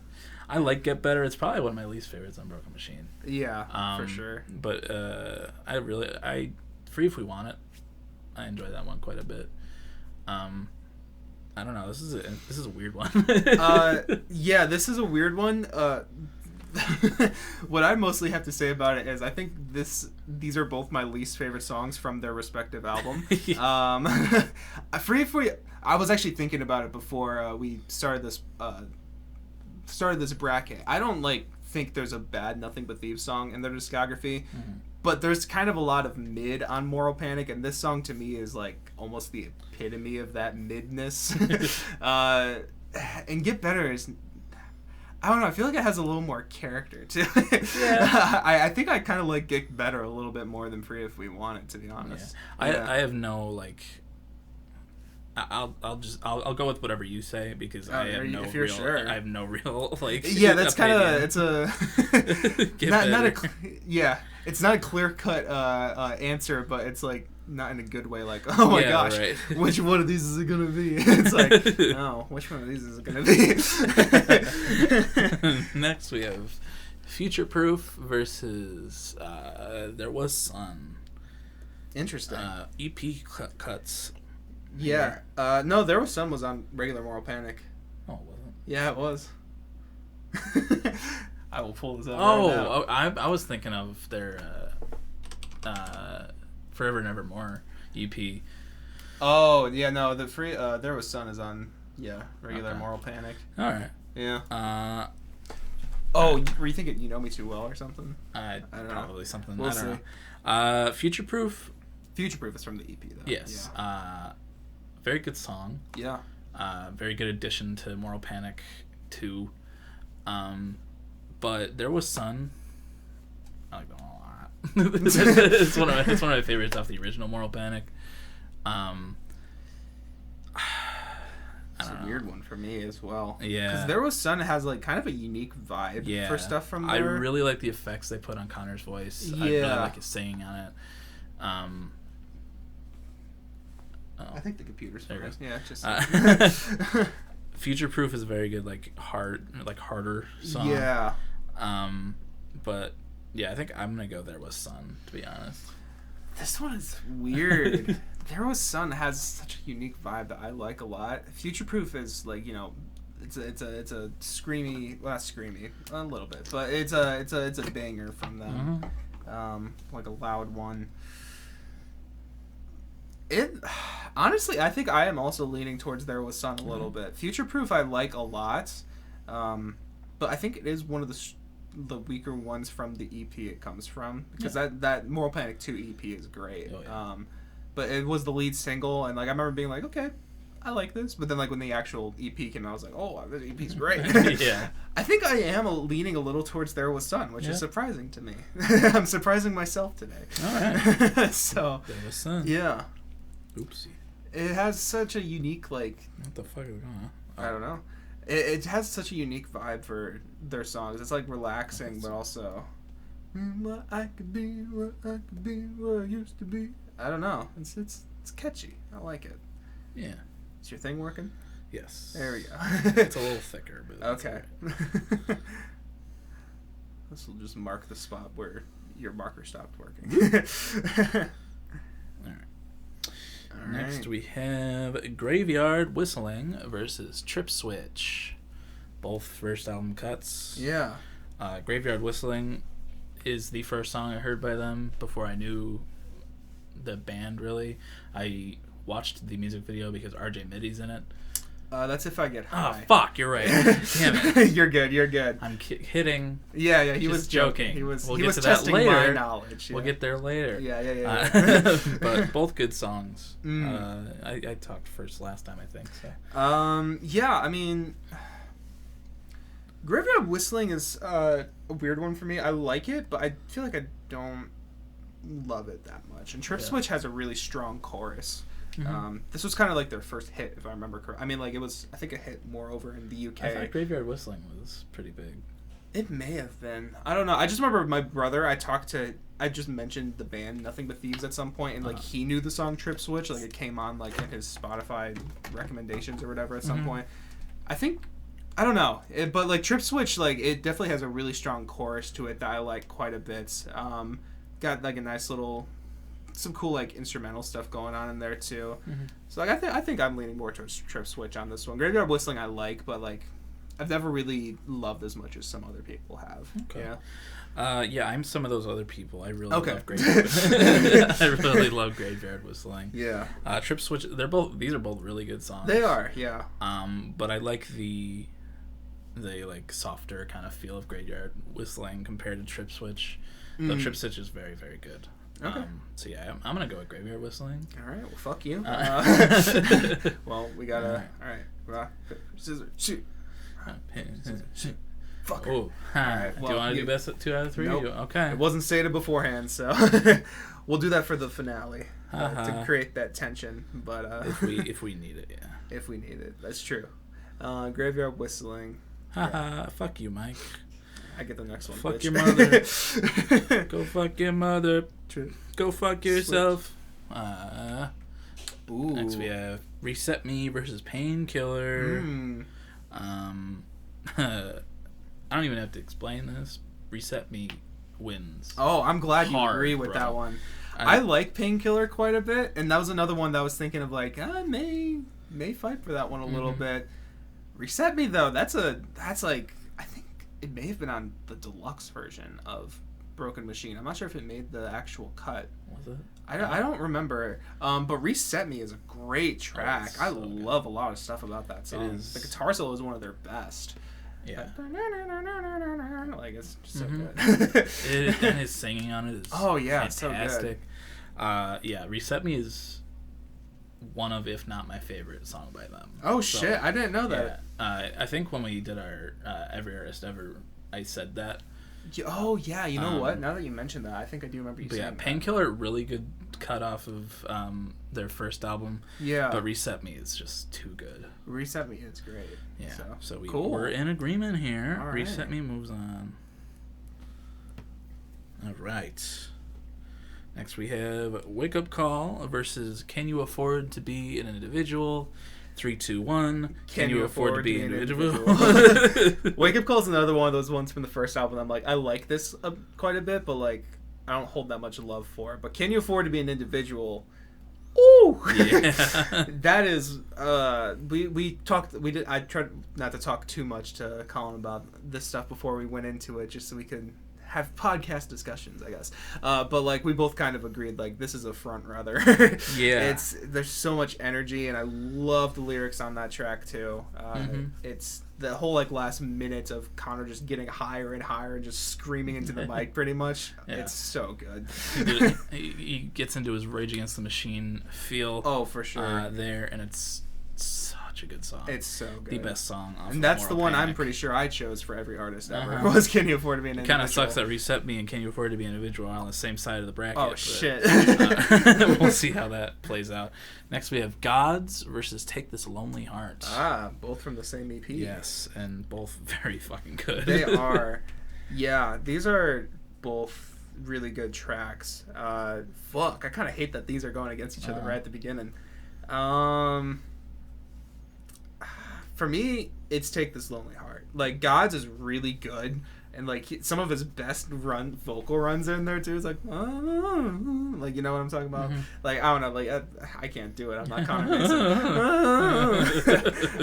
I like Get Better. It's probably one of my least favorites on BrokeN Machine. Yeah, for sure. But I Free If We Want It. I enjoy that one quite a bit. I don't know. This is a weird one. Yeah, this is a weird one. What I mostly have to say about it is I think these are both my least favorite songs from their respective album. Free If We... I was actually thinking about it before we started this bracket. I don't think there's a bad Nothing But Thieves song in their discography. Mm-hmm. But there's kind of a lot of mid on Moral Panic, and this song to me is almost the epitome of that midness. And Get Better is, I don't know, I feel like it has a little more character to it. Yeah. I think I kind of like Get Better a little bit more than Free If We Want It, to be honest. Yeah. I have no I'll go with whatever you say because I have no real. Sure. I have no real Yeah, that's kind of it's a not a yeah. It's not a clear cut answer, but it's not in a good way. Oh my gosh, right. Which one of these is it gonna be? It's no, which one of these is it gonna be? Next we have Future Proof versus There Was Sun. Interesting. EP cuts. Yeah. No, There Was Sun was on regular Moral Panic. Oh, it wasn't? Yeah, it was. I will pull this up right now. I was thinking of their Forever and Evermore EP. Oh, yeah, no, the free There Was Sun is on, regular Moral Panic. All right. Yeah. Oh, were you thinking You Know Me Too Well or something? I don't know. Probably something. We'll I don't see. know. Future Proof. Future Proof is from the EP, though. Yes. Yeah. Very good song. Yeah. Very good addition to Moral Panic 2. But There Was Sun. I like that one a lot. it's one of my favorites off the original Moral Panic. It's a weird one for me as well. Yeah. Because There Was Sun has kind of a unique vibe for stuff from there. I really like the effects they put on Connor's voice. Yeah. I really like his singing on it. I think the computer's fine. Yeah, just Future Proof is a very good harder song. Yeah. But yeah, I think I'm gonna go There Was Sun, to be honest. This one is weird. There Was Sun has such a unique vibe that I like a lot. Future Proof is it's a screamy, well, not screamy, a little bit, but it's a banger from them. Mm-hmm. A loud one. Honestly, I think I am also leaning towards There Was Sun a little bit. Future Proof I like a lot, but I think it is one of the weaker ones from the EP it comes from, because that Moral Panic 2 EP is great. Oh, yeah. But it was the lead single, and I remember being okay, I like this, but then when the actual EP came out, I was oh, this EP's great. Yeah. I think I am leaning a little towards There Was Sun, which is surprising to me. I'm surprising myself today. All right. So There Was Sun. Yeah. Oopsie. It has such a unique What the fuck is going on? I don't know. It has such a unique vibe for their songs. It's relaxing, but also what I could be, what I could be, what I used to be. I don't know. It's catchy. I like it. Yeah. Is your thing working? Yes. There we go. It's a little thicker, but okay. Right. This will just mark the spot where your marker stopped working. Next we have Graveyard Whistling versus Trip Switch. Both first album cuts. Yeah. Graveyard Whistling is the first song I heard by them before I knew the band, really. I watched the music video because RJ Middy's in it. That's If I Get High. Oh, fuck, you're right. Damn it. You're good. I'm kidding. Yeah, he was joking. He was testing my knowledge. Yeah. We'll get there later. Yeah. But both good songs. I talked first last time, I think. So. Yeah, I mean, Graveyard Whistling is a weird one for me. I like it, but I feel like I don't love it that much. And Trip Switch has a really strong chorus. Mm-hmm. This was kind of their first hit, if I remember correctly. I mean, it was, I think, a hit more over in the UK. I thought Graveyard Whistling was pretty big. It may have been. I don't know. I just remember my brother, I talked to I just mentioned the band Nothing But Thieves at some point, and like he knew the song Trip Switch, like it came on like in his Spotify recommendations or whatever at some point. I think, I don't know, but like Trip Switch, like it definitely has a really strong chorus to it that I like quite a bit. Got like a nice little, some cool like instrumental stuff going on in there too. So like I think I'm leaning more towards Trip Switch on this one. Graveyard Whistling I like, but like I've never really loved as much as some other people have. Okay. Yeah, I'm some of those other people. I really love Graveyard Whistling. I really love Graveyard Whistling. Yeah. Trip Switch, these are both really good songs. They are, yeah. But I like the like softer kind of feel of Graveyard Whistling compared to Trip Switch. The Trip Switch is very, very good. Okay. So yeah, I'm gonna go with Graveyard Whistling. All right. Well, fuck you. Well, we gotta. All right. Rock, paper, scissors, shoot. Fuck. Oh. Right, well, do you want to do best 2 out of 3? Nope. Okay. It wasn't stated beforehand, so we'll do that for the finale to create that tension. But if we need it, yeah. If we need it, that's true. Graveyard Whistling. Haha. Fuck you, Mike. I get the next one. Fuck bitch. your mother. Go fuck your mother. Go fuck yourself. Next we have Reset Me versus Painkiller. I don't even have to explain this. Reset Me wins. Oh, I'm glad you agree with that one. I like Painkiller quite a bit, and that was another one that I was thinking of like, I may fight for that one a little bit. Reset Me though, that's like, I think it may have been on the deluxe version of Broken Machine. I'm not sure if it made the actual cut. Was it? I don't remember. But Reset Me is a great track. I love a lot of stuff about that song. The guitar solo is one of their best. Yeah. Like it's just so good. And his singing on it is fantastic. So good. Yeah, Reset Me is one of, if not my favorite song by them. Oh shit, I didn't know that. Yeah, I think when we did our Every Artist Ever, I said that. Oh yeah, you know what? Now that you mentioned that, I think I do remember you saying that. Painkiller, really good cut off of their first album. Yeah. But Reset Me is just too good. Reset Me is great. Yeah. So cool. We're in agreement here. All right. Reset Me moves on. All right. Next we have Wake Up Call versus Can You Afford to Be an Individual? 3, 2, 1. Can you afford to be an individual? Wake Up Call is another one of those ones from the first album. I'm like, I like this quite a bit, but like, I don't hold that much love for it. But Can You Afford to Be an Individual? Ooh, yeah. That is. We talked. I tried not to talk too much to Colin about this stuff before we went into it, just so we could have podcast discussions, I guess. But like we both kind of agreed, like this is a front runner. Yeah. There's so much energy, and I love the lyrics on that track too. It's the whole like last minute of Connor just getting higher and higher and just screaming into the mic, pretty much. Yeah. It's so good. He gets into his Rage Against the Machine feel. Oh, for sure. There, and it's such a good song. It's so good. The best song. And that's the one I'm pretty sure I chose for Every Artist Ever. Was Can You Afford to Be an Individual? It kind of sucks that Reset Me and Can You Afford to Be an Individual are on the same side of the bracket. Oh, shit. We'll see how that plays out. Next we have Gods versus Take This Lonely Heart. Both from the same EP. Yes, and both very fucking good. They are. Yeah, these are both really good tracks. Fuck, I kind of hate that these are going against each other right at the beginning. For me, it's Take This Lonely Heart. Like, Gods is really good, and like some of his best vocal runs are in there too. It's like, like, you know what I'm talking about? Like, I don't know, like I can't do it. I'm not Connor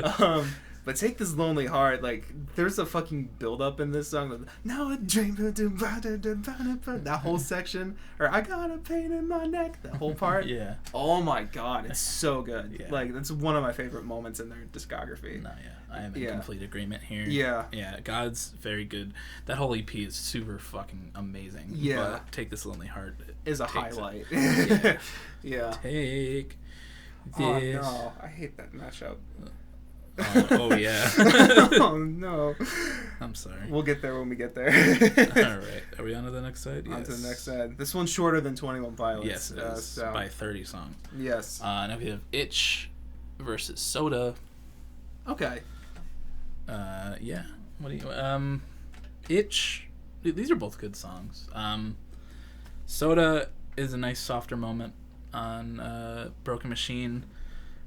Mason. But Take This Lonely Heart, like, there's a fucking build-up in this song. Now a dream, that whole section, or I got a pain in my neck, that whole part. Yeah. Oh my god, it's so good. Yeah. Like, that's one of my favorite moments in their discography. No, yeah. I am in complete agreement here. Yeah. Yeah, God's very good. That whole EP is super fucking amazing. Yeah. But Take This Lonely Heart is a highlight. Yeah. Yeah. Take this. Oh no, I hate that mashup. Oh yeah. Oh no. I'm sorry. We'll get there when we get there. All right. Are we on to the next side? On to the next side. This one's shorter than 21 Pilots. Yes, it is. By 30 songs. Yes. Now we have Itch versus Soda. Okay. Yeah. What do you Itch? These are both good songs. Soda is a nice softer moment on Broken Machine.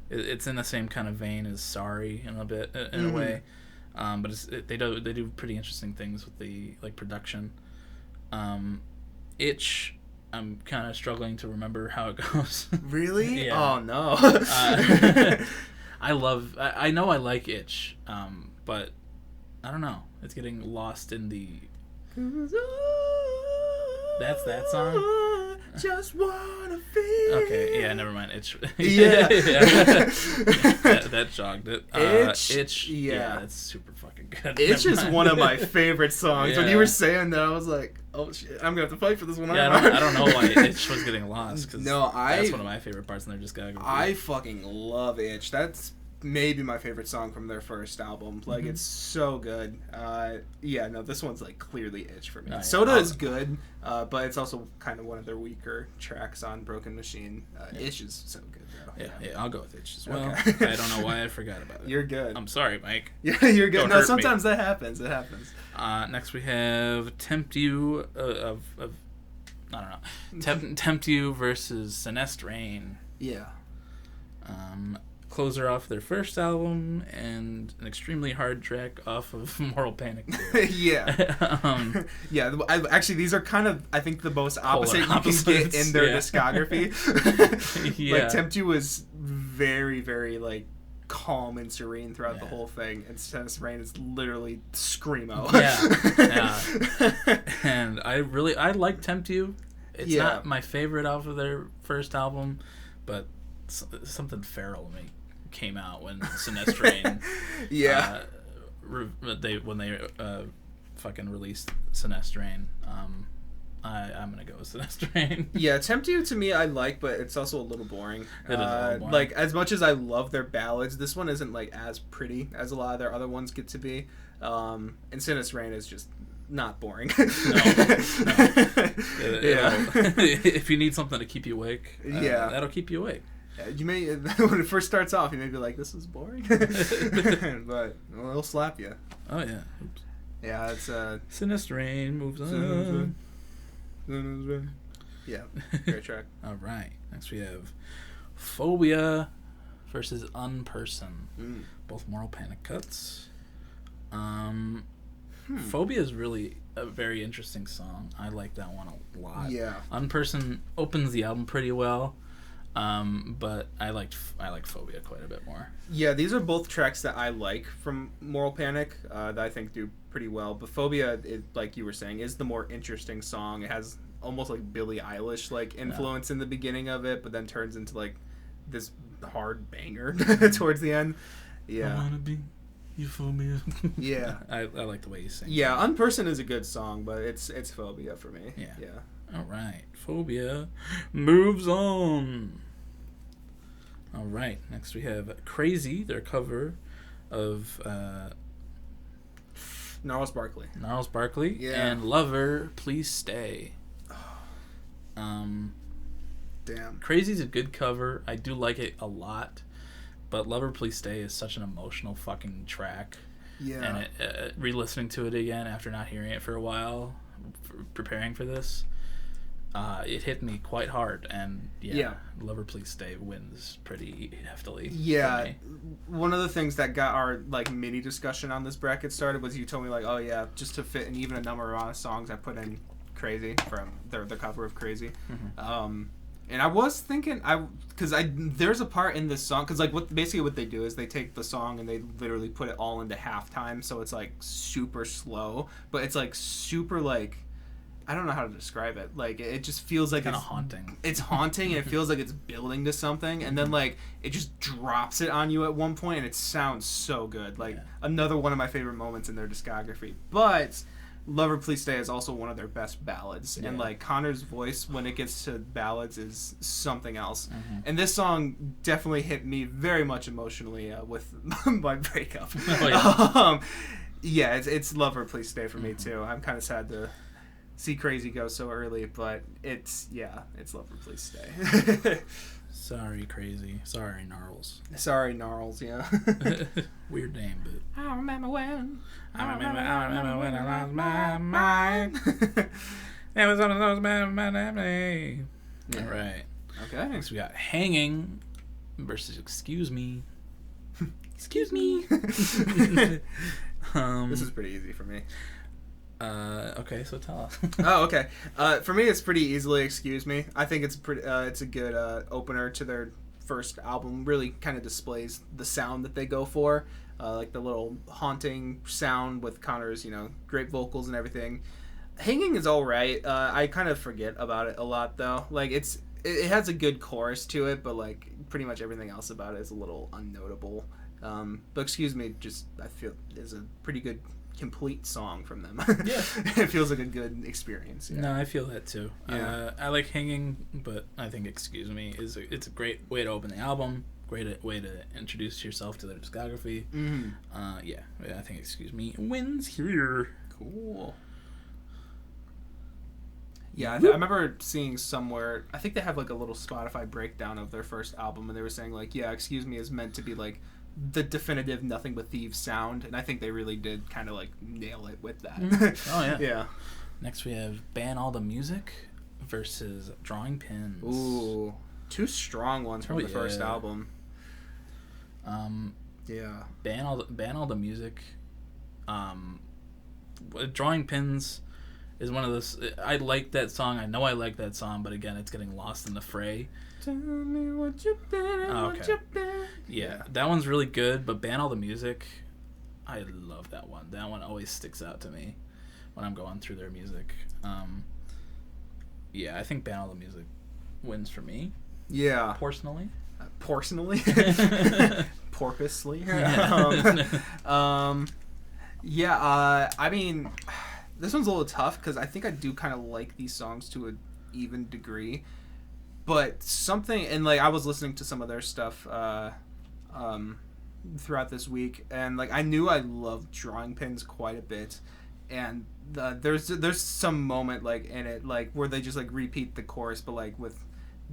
It's in the same kind of vein as Sorry in a bit, in a way, but they do pretty interesting things with the production. Itch, I'm kind of struggling to remember how it goes. Really? Yeah. Oh no. I know I like Itch, but I don't know. It's getting lost in the. That's that song. Just wanna feel. Okay, yeah, never mind. Itch. Yeah. that jogged it. Itch. Yeah, that's super fucking good. Itch is one of my favorite songs. Yeah. When you were saying that, I was like, oh shit, I'm gonna have to fight for this one. Yeah, I don't know why Itch was getting lost. Cause that's one of my favorite parts in their discography. I fucking love Itch. That's maybe my favorite song from their first album. Like, it's so good. Yeah, no, this one's like clearly Itch for me. Oh, yeah. Soda is good, but it's also kind of one of their weaker tracks on Broken Machine. Itch is so good though. Yeah, I'll go with Itch as well. Okay. I don't know why I forgot about it. You're good. I'm sorry, Mike. Yeah, you're good. Don't No, hurt sometimes me. that happens. It happens. Next we have Tempt You I don't know. Tempt You versus Celeste Rain. Yeah. Closer off their first album and an extremely hard track off of Moral Panic 2. Yeah. Yeah, actually these are kind of, I think, the most opposite you can get in their discography. Yeah. Like, Tempt You was very, very, like, calm and serene throughout the whole thing, and Celeste Rain is literally screamo. Yeah. And I like Tempt You. It's not my favorite off of their first album, but something feral in me came out when Celeste Rain when they fucking released Celeste Rain. I'm gonna go with Celeste Rain. Yeah, Tempt You to me I like, but it's also a little boring. It is a little boring. Like, as much as I love their ballads, this one isn't like as pretty as a lot of their other ones get to be. And Celeste Rain is just not boring. No. If you need something to keep you awake, that'll keep you awake. You may, when it first starts off, you may be like, "This is boring," but it'll slap you. Oh yeah. Oops. Yeah, it's Celeste Rain moves on. Yeah, great track. All right. Next we have Phobia versus Unperson. Both Moral Panic cuts. Phobia is really a very interesting song. I like that one a lot. Yeah. Unperson opens the album pretty well. But I like Phobia quite a bit more. Yeah, these are both tracks that I like from Moral Panic that I think do pretty well. But Phobia, like you were saying, is the more interesting song. It has almost like Billie Eilish like influence in the beginning of it, but then turns into like this hard banger towards the end. Yeah. I wanna be Euphoria. Yeah. I like the way you sing. Yeah, Unperson is a good song, but it's Phobia for me. Yeah. All right, Phobia moves on. All right, next we have Crazy, their cover of Gnarls Barkley. And Lover, Please Stay. Damn. Crazy's a good cover. I do like it a lot, but Lover, Please Stay is such an emotional fucking track. Yeah. And re-listening to it again after not hearing it for a while, preparing for this, it hit me quite hard, and Lover Please Stay wins pretty heftily. Yeah, one of the things that got our like mini discussion on this bracket started was you told me like, oh yeah, just to fit in even a number of songs, I put in Crazy from the cover of Crazy. And I was thinking, there's a part in this song, because like what they do is they take the song and they literally put it all into halftime, so it's like super slow, but it's like super like, I don't know how to describe it. Like, it just feels like kind of haunting. It's haunting, and it feels like it's building to something, and then like it just drops it on you at one point, and it sounds so good. Like another one of my favorite moments in their discography. But Lover Please Stay is also one of their best ballads, and like Connor's voice when it gets to ballads is something else. And this song definitely hit me very much emotionally with my breakup. It's Lover Please Stay for me too. I'm kind of sad to see Crazy go so early, but it's Lover Please Stay. Sorry, Crazy. Sorry, Gnarls. Sorry, Gnarls, yeah. Weird name, but I remember when I lost my mind. It was one of those Miami. Yeah. All right. Okay. Next we got Hanging versus Excuse Me. Excuse me. This is pretty easy for me. Okay, so tell us. Oh, okay. For me, it's pretty easily Excuse Me. I think it's pretty. It's a good opener to their first album. Really kind of displays the sound that they go for, like the little haunting sound with Connor's, great vocals and everything. Hanging is all right. I kind of forget about it a lot though. Like it has a good chorus to it, but like pretty much everything else about it is a little unnotable. But Excuse Me, I feel is a pretty good complete song from them. Yeah. It feels like a good experience. Yeah. No, I feel that too. Yeah. I like Hanging, but I think Excuse Me it's a great way to open the album. Great way to introduce yourself to their discography. Mm-hmm. Yeah, I think Excuse Me wins here. Cool. Yeah, I remember seeing somewhere, I think they have like a little Spotify breakdown of their first album, and they were saying like, yeah, Excuse Me is meant to be like the definitive Nothing But Thieves sound, and I think they really did kind of like nail it with that. Oh yeah. Yeah. Next we have Ban All the Music versus Drawing Pins. Ooh, two strong ones from the first album. Yeah. Ban All the Music. Drawing Pins is one of those. I like that song. I know I like that song, but again, it's getting lost in the fray. Tell me what you been, what you been. Yeah, that one's really good, but Ban All the Music, I love that one. That one always sticks out to me when I'm going through their music. Yeah, I think Ban All the Music wins for me. Yeah. Personally. Portionally? Porpoisely? Yeah. I mean, this one's a little tough because I think I do kind of like these songs to an even degree. But something, and like I was listening to some of their stuff throughout this week, and like I knew I loved Drawing Pins quite a bit, and there's some moment like in it like where they just like repeat the chorus, but like with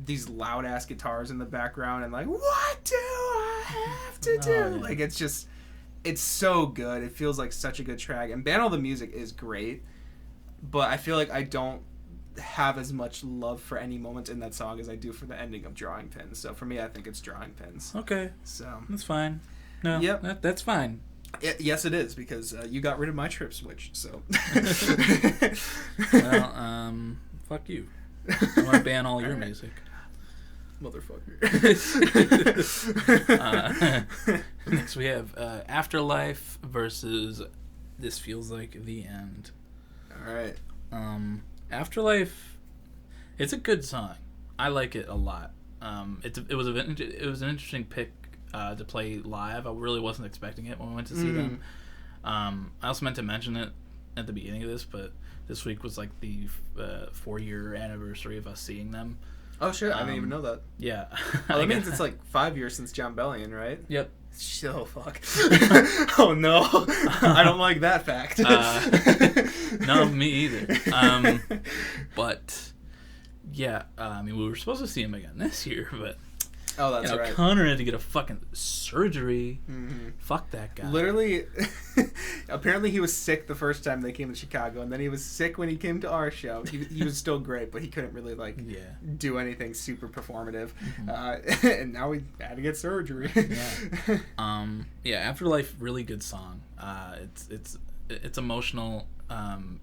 these loud ass guitars in the background, and like what do I have to do? Yeah. Like it's so good. It feels like such a good track, and Ban All the Music is great, but I feel like I don't have as much love for any moment in that song as I do for the ending of Drawing Pins. So for me, I think it's Drawing Pins. Okay. So that's fine. No. Yep. That's fine. Yes, it is, because you got rid of my trip switch. So. Well, fuck you. I want to ban all your music. Motherfucker. Next we have Afterlife versus This Feels Like the End. All right. Afterlife, it's a good song. I like it a lot. It was an interesting pick to play live. I really wasn't expecting it when we went to see them. I also meant to mention it at the beginning of this, but this week was like the 4-year anniversary of us seeing them. Oh shit! I didn't even know that. Yeah. Well, that means it's like 5 years since John Bellion, right? Yep. Oh fuck! Oh no! I don't like that fact. No, me either. But yeah, I mean, we were supposed to see him again this year, but oh, that's right. Connor had to get a fucking surgery. Mm-hmm. Fuck that guy. Literally, apparently he was sick the first time they came to Chicago, and then he was sick when he came to our show. He was still great, but he couldn't really do anything super performative. Mm-hmm. And now he had to get surgery. Yeah. Afterlife, really good song. It's emotional, and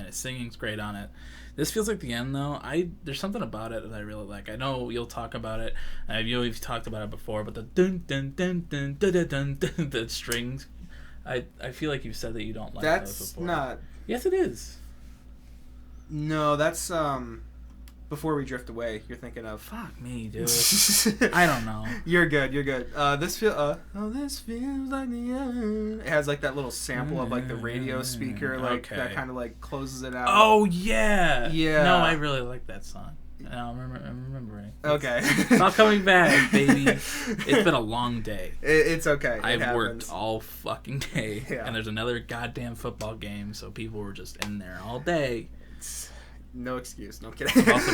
his singing's great on it. This Feels Like the End, though. There's something about it that I really like. I know you'll talk about it. You've talked about it before, but the dun dun dun dun dun dun dun, dun the strings. I feel like you said that you don't like those before. That's not. Yes, it is. No, that's Before We Drift Away. You're thinking of. Fuck me, dude. I don't know. You're good. This feels like the end. It has like that little sample of like the radio speaker, like that kind of like closes it out. Oh yeah. Yeah. No, I really like that song. No, I'm remembering. Okay. It's all coming back, baby. It's been a long day. It's okay. I've worked all fucking day, yeah. And there's another goddamn football game, so people were just in there all day. No excuse. No kidding. I've also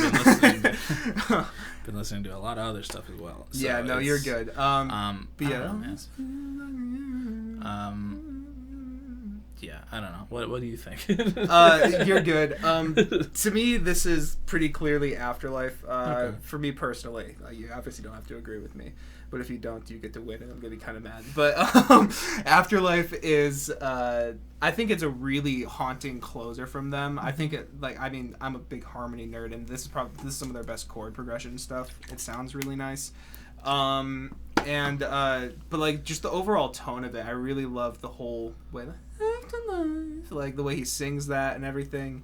been listening to a lot of other stuff as well. So yeah, no, you're good. But yeah. yeah, I don't know. What do you think? You're good. To me, this is pretty clearly Afterlife. Okay. For me personally, you obviously don't have to agree with me, but if you don't, you get to win, and I'm gonna be kind of mad. But Afterlife is, I think it's a really haunting closer from them. I think I'm a big harmony nerd, and this is some of their best chord progression stuff. It sounds really nice. But like just the overall tone of it, I really love the whole way, like the way he sings that and everything.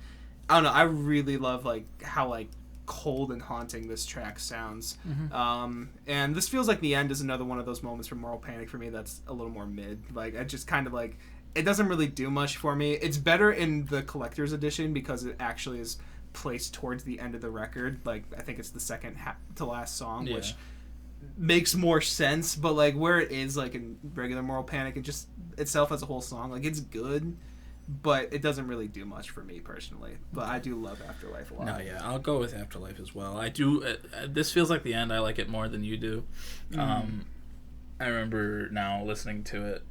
I don't know. I really love like how like cold and haunting this track sounds. And this feels like the end is another one of those moments from Moral Panic for me that's a little more mid. Like I just kind of like it doesn't really do much for me. It's better in the collector's edition because it actually is placed towards the end of the record. Like I think it's the second to last song, which makes more sense, but like where it is like in regular Moral Panic and just itself as a whole song, like it's good, but it doesn't really do much for me personally. But I do love Afterlife a lot. No, yeah, I'll go with Afterlife as well. I do. This feels like the end. I like it more than you do. I remember now listening to it.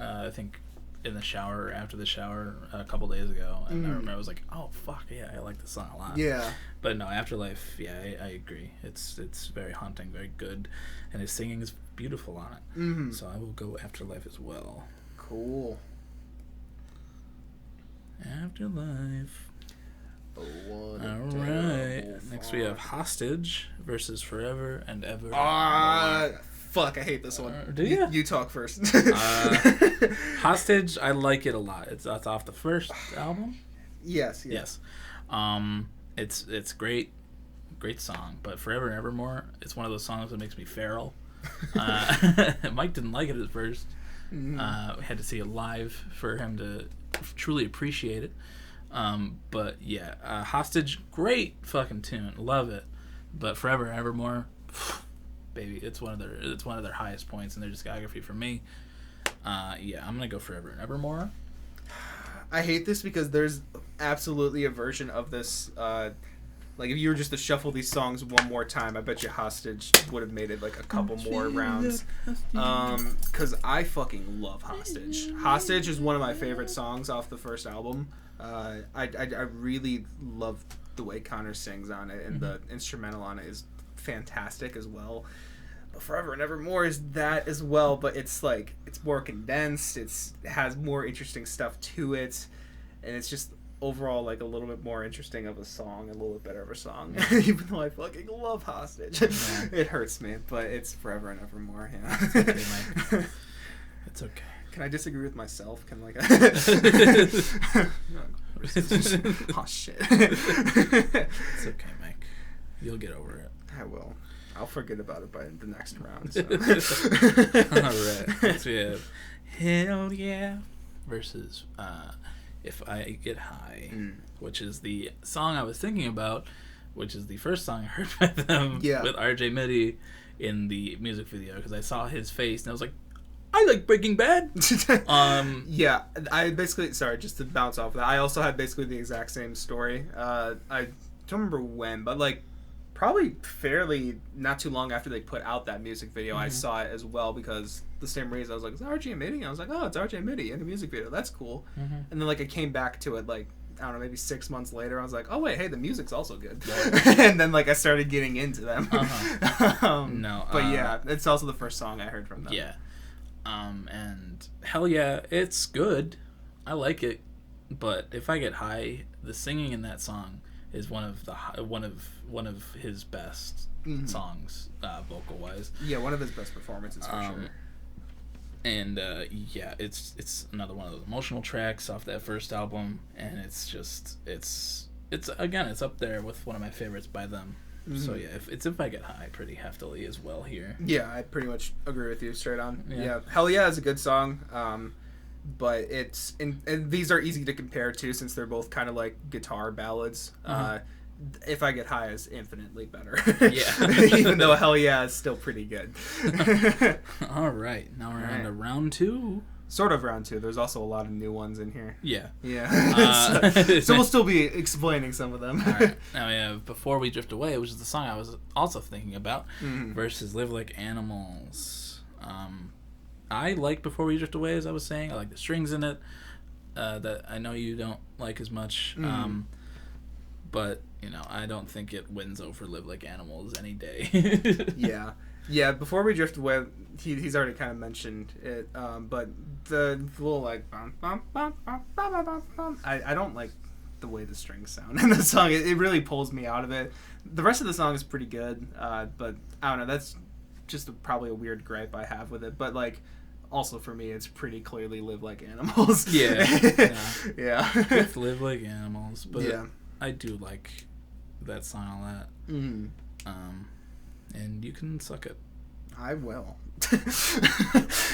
I think in the shower or after the shower a couple days ago, and I remember I was like, oh fuck yeah, I like this song a lot. Yeah. But no, Afterlife, yeah, I agree. It's very haunting, very good, and his singing is beautiful on it. So I will go Afterlife as well. Cool. Afterlife. All right. Next we have Hostage versus Forever and Ever. Fuck, I hate this one. Do you? You talk first. Hostage, I like it a lot. That's off the first album. Yes. It's great song. But Forever and Evermore, it's one of those songs that makes me feral. Mike didn't like it at first. We had to see it live for him to truly appreciate it. But yeah, Hostage, great fucking tune, love it. But Forever and Evermore, baby, it's one of their highest points in their discography for me. Yeah, I'm gonna go Forever and Evermore. I hate this because there's absolutely a version of this. Like if you were just to shuffle these songs one more time, I bet you Hostage would have made it like a couple more rounds. Because I fucking love Hostage. Hostage is one of my favorite songs off the first album. I really love the way Connor sings on it, and the instrumental on it is fantastic as well. But Forever and Evermore is that as well, but it's like it's more condensed, it has more interesting stuff to it, and it's just overall like a little bit more interesting of a song, a little bit better of a song. Even though I fucking love Hostage. It hurts me, but it's Forever and Evermore. Yeah. It's okay, Mike. It's okay. Can I disagree with myself? Can like oh shit. It's okay, Mike. You'll get over it. I will. I'll forget about it by the next round. So. Alright. So we have Hell Yeah versus If I Get High, which is the song I was thinking about, which is the first song I heard by them with RJ Mitty in the music video, because I saw his face and I was like, I like Breaking Bad. Yeah, I basically, sorry, just to bounce off of that, I also had basically the exact same story. I don't remember when, but like probably fairly not too long after they put out that music video, I saw it as well, because the same reason I was like, is that RJ Mitty? I was like, oh, it's RJ Mitty in the music video. That's cool. And then like I came back to it like, I don't know, maybe 6 months later. I was like, oh wait, hey, the music's also good. And then like I started getting into them. But yeah, it's also the first song I heard from them. Yeah. And Hell Yeah, it's good. I like it. But If I Get High, the singing in that song is one of his best songs, vocal wise. Yeah, one of his best performances for sure. And yeah, it's another one of those emotional tracks off that first album, and it's just it's up there with one of my favorites by them. So yeah, If I Get High pretty heftily as well here. Yeah, I pretty much agree with you straight on. Yeah, Hell Yeah is a good song. But it's and these are easy to compare too, since they're both kind of like guitar ballads. If I Get High is infinitely better. Yeah. Even though Hell Yeah is still pretty good. All right, now we're on to round two. Sort of round two. There's also a lot of new ones in here. Yeah. So we'll still be explaining some of them. All right. Now we have Before We Drift Away, which is the song I was also thinking about, versus Live Like Animals. I like Before We Drift Away, as I was saying. I like the strings in it. that I know you don't like as much. But I don't think it wins over "Live Like Animals" any day. Yeah. Before we drift away, he's already kind of mentioned it. But the little like bum, bum, bum, bum, bum, bum, bum, I don't like the way the strings sound in the song. It really pulls me out of it. The rest of the song is pretty good, but I don't know. That's just probably a weird gripe I have with it. But like, also for me, it's pretty clearly "Live Like Animals." Yeah. It's "Live Like Animals," but I do like that song a lot. And you can suck it. I will.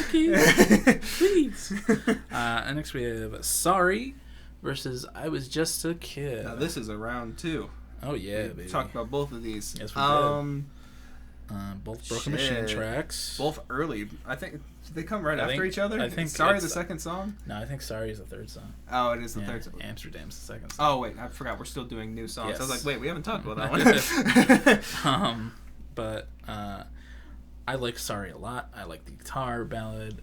Okay, please. And next we have "Sorry" versus "I Was Just a Kid." Now this is a round 2. Oh yeah, baby. Talked about both of these. Yes, we did. Both BrokeN Machine tracks. Both early. I think did they come right after each other? I think "Sorry" the second song. No, I think "Sorry" is the third song. Oh, it is the third song. "Amsterdam's" the second song. Oh wait, I forgot. We're still doing new songs. Yes. I was like, wait, we haven't talked about that one. But I like "Sorry" a lot. I like the guitar ballad.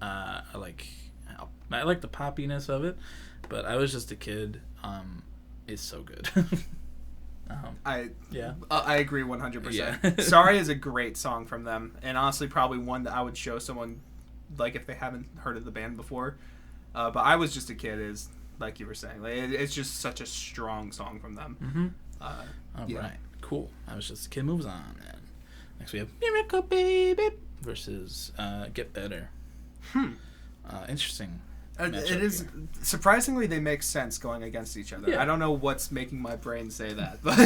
I like the poppiness of it. But "I Was Just a Kid" is so good. I agree 100%. Yeah. "Sorry" is a great song from them, and honestly probably one that I would show someone like if they haven't heard of the band before. But "I Was Just a Kid" is like you were saying, like it's just such a strong song from them. All right, cool. "I Was Just a Kid" moves on. And next we have "Miracle Baby" versus "Get Better." Interesting. It is surprisingly they make sense going against each other. I don't know what's making my brain say that, but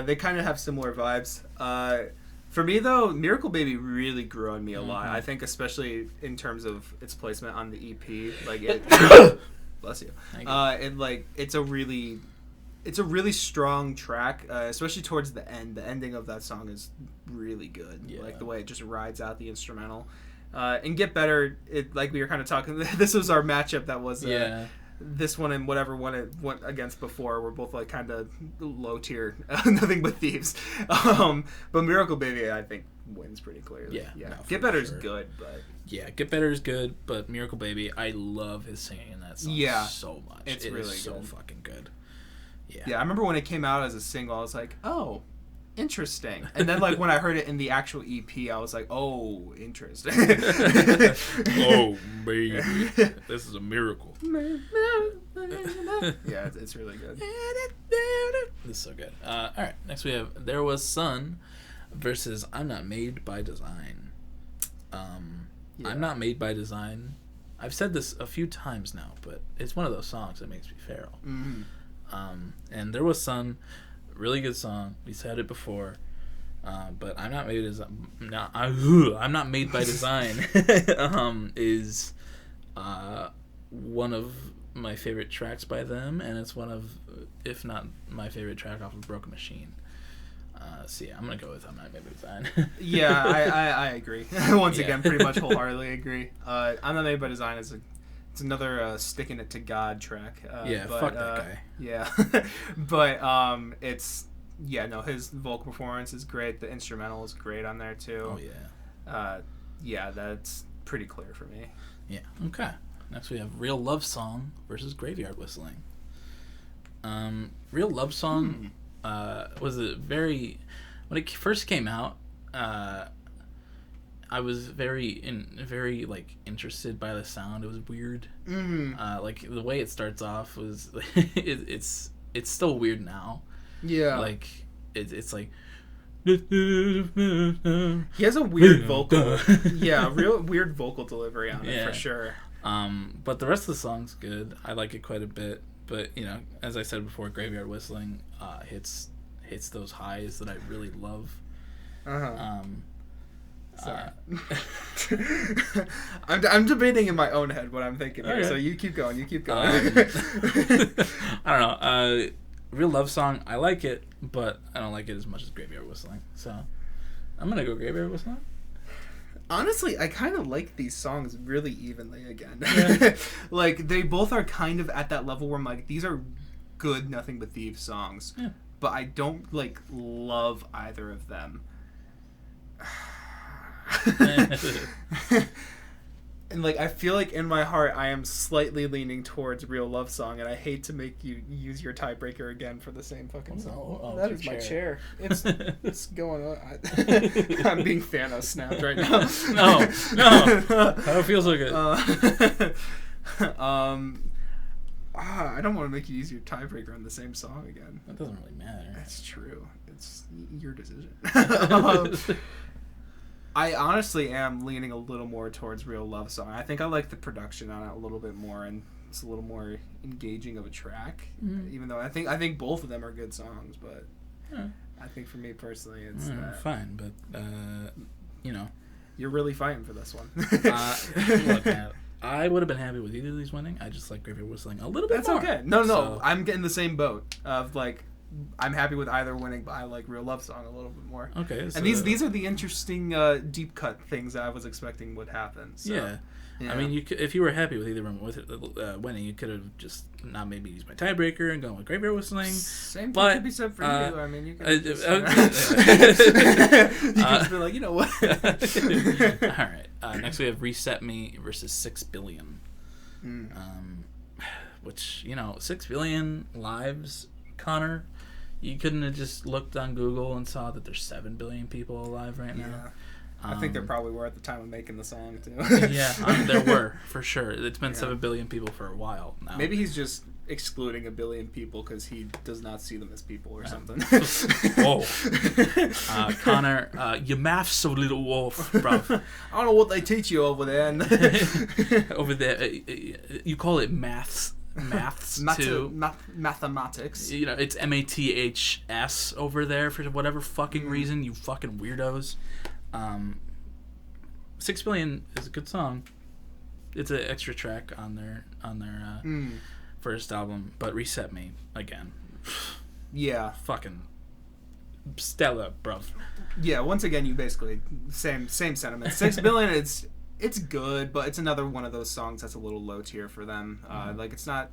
they kind of have similar vibes. For me though, "Miracle Baby" really grew on me a lot. I think especially in terms of its placement on the EP. Like it, bless you. It's a really strong track, especially towards the end. The ending of that song is really good. Yeah. Like the way it just rides out the instrumental. And "Get Better," it like we were kind of talking. This was our matchup. That was this one and whatever one it went against before. We're both like kind of low tier. Nothing But Thieves. But "Miracle Baby" I think wins pretty clearly. No, "Get Better" is good, but "Get Better" is good, but "Miracle Baby," I love his singing in that song so much. It's it really is so good. fucking good. Yeah, I remember when it came out as a single, I was like, oh, interesting. And then like when I heard it in the actual EP, I was like, oh, interesting. Oh, baby. This is a miracle. Yeah, it's really good. This is so good. All right, next we have "There Was Sun" versus "I'm Not Made by Design." "I'm Not Made by Design." I've said this a few times now, but it's one of those songs that makes me feral. And "There Was Sun," really good song. We said it before, but I'm not made by design is one of my favorite tracks by them, and it's one of, if not my favorite track off of "BrokeN Machine." So yeah, I'm gonna go with "I'm Not Made by Design." Yeah, I agree. Once again, pretty much wholeheartedly agree. "I'm Not Made by Design" is it's another "Sticking It to God" track. Fuck that guy. Yeah, but his vocal performance is great. The instrumental is great on there too. Oh yeah. That's pretty clear for me. Yeah. Okay. Next we have "Real Love Song" versus "Graveyard Whistling." "Real Love Song" was when it first came out. I was very interested by the sound. It was weird. Like the way it starts off was it's still weird now. Yeah. Like it's like he has a weird vocal. Yeah, real weird vocal delivery on it for sure. But the rest of the song's good. I like it quite a bit. But as I said before, "Graveyard Whistling" hits those highs that I really love. Sorry. I'm debating in my own head what I'm thinking here, so you keep going. I don't know. "Real Love Song," I like it, but I don't like it as much as "Graveyard Whistling." So I'm gonna go "Graveyard Whistling." Honestly, I kind of like these songs really evenly again. Yeah. Like they both are kind of at that level where I'm like, these are good Nothing But Thieves songs, but I don't love either of them. And, like, I feel like in my heart I am slightly leaning towards Real Love Song, and I hate to make you use your tiebreaker again for the same fucking song. Oh, that is my chair. It's going on. I'm being Thanos snapped right now. No. I don't feel so good. I don't want to make you use your tiebreaker on the same song again. That doesn't really matter. That's true. It's your decision. I honestly am leaning a little more towards Real Love Song. I think I like the production on it a little bit more, and it's a little more engaging of a track. Mm. Even though I think both of them are good songs, but I think for me personally, it's fine. But you know, you're really fighting for this one. Look, man, I would have been happy with either of these winning. I just like Graveyard Whistling a little bit more. That's okay. No, so, I'm getting the same boat of like. I'm happy with either winning, but I like Real Love Song a little bit more. Okay. So and these are the interesting deep cut things that I was expecting would happen. So, yeah. I mean, you could, if you were happy with either one winning, you could have just not maybe used my tiebreaker and gone with Graveyard Whistling. Same thing could be said for you. I mean, you could just, you could be like, you know what? All right. Next we have Reset Me versus 6 Billion. Which, 6 billion lives, Connor. You couldn't have just looked on Google and saw that there's 7 billion people alive right now. Yeah. I think there probably were at the time of making the song, too. Yeah, there were, for sure. It's been 7 billion people for a while now. Maybe he's just excluding 1 billion people because he does not see them as people or something. Whoa. Connor, your math's so little wolf, bro. I don't know what they teach you over there. Over there, you call it maths too. Mathematics. It's MATHS over there for whatever fucking reason, you fucking weirdos. 6 Billion is a good song. It's an extra track on their first album, but Reset Me again. Yeah, fucking stellar, bruv. Yeah, once again, you basically same sentiment. 6 Billion, it's good, but it's another one of those songs that's a little low tier for them. Like it's not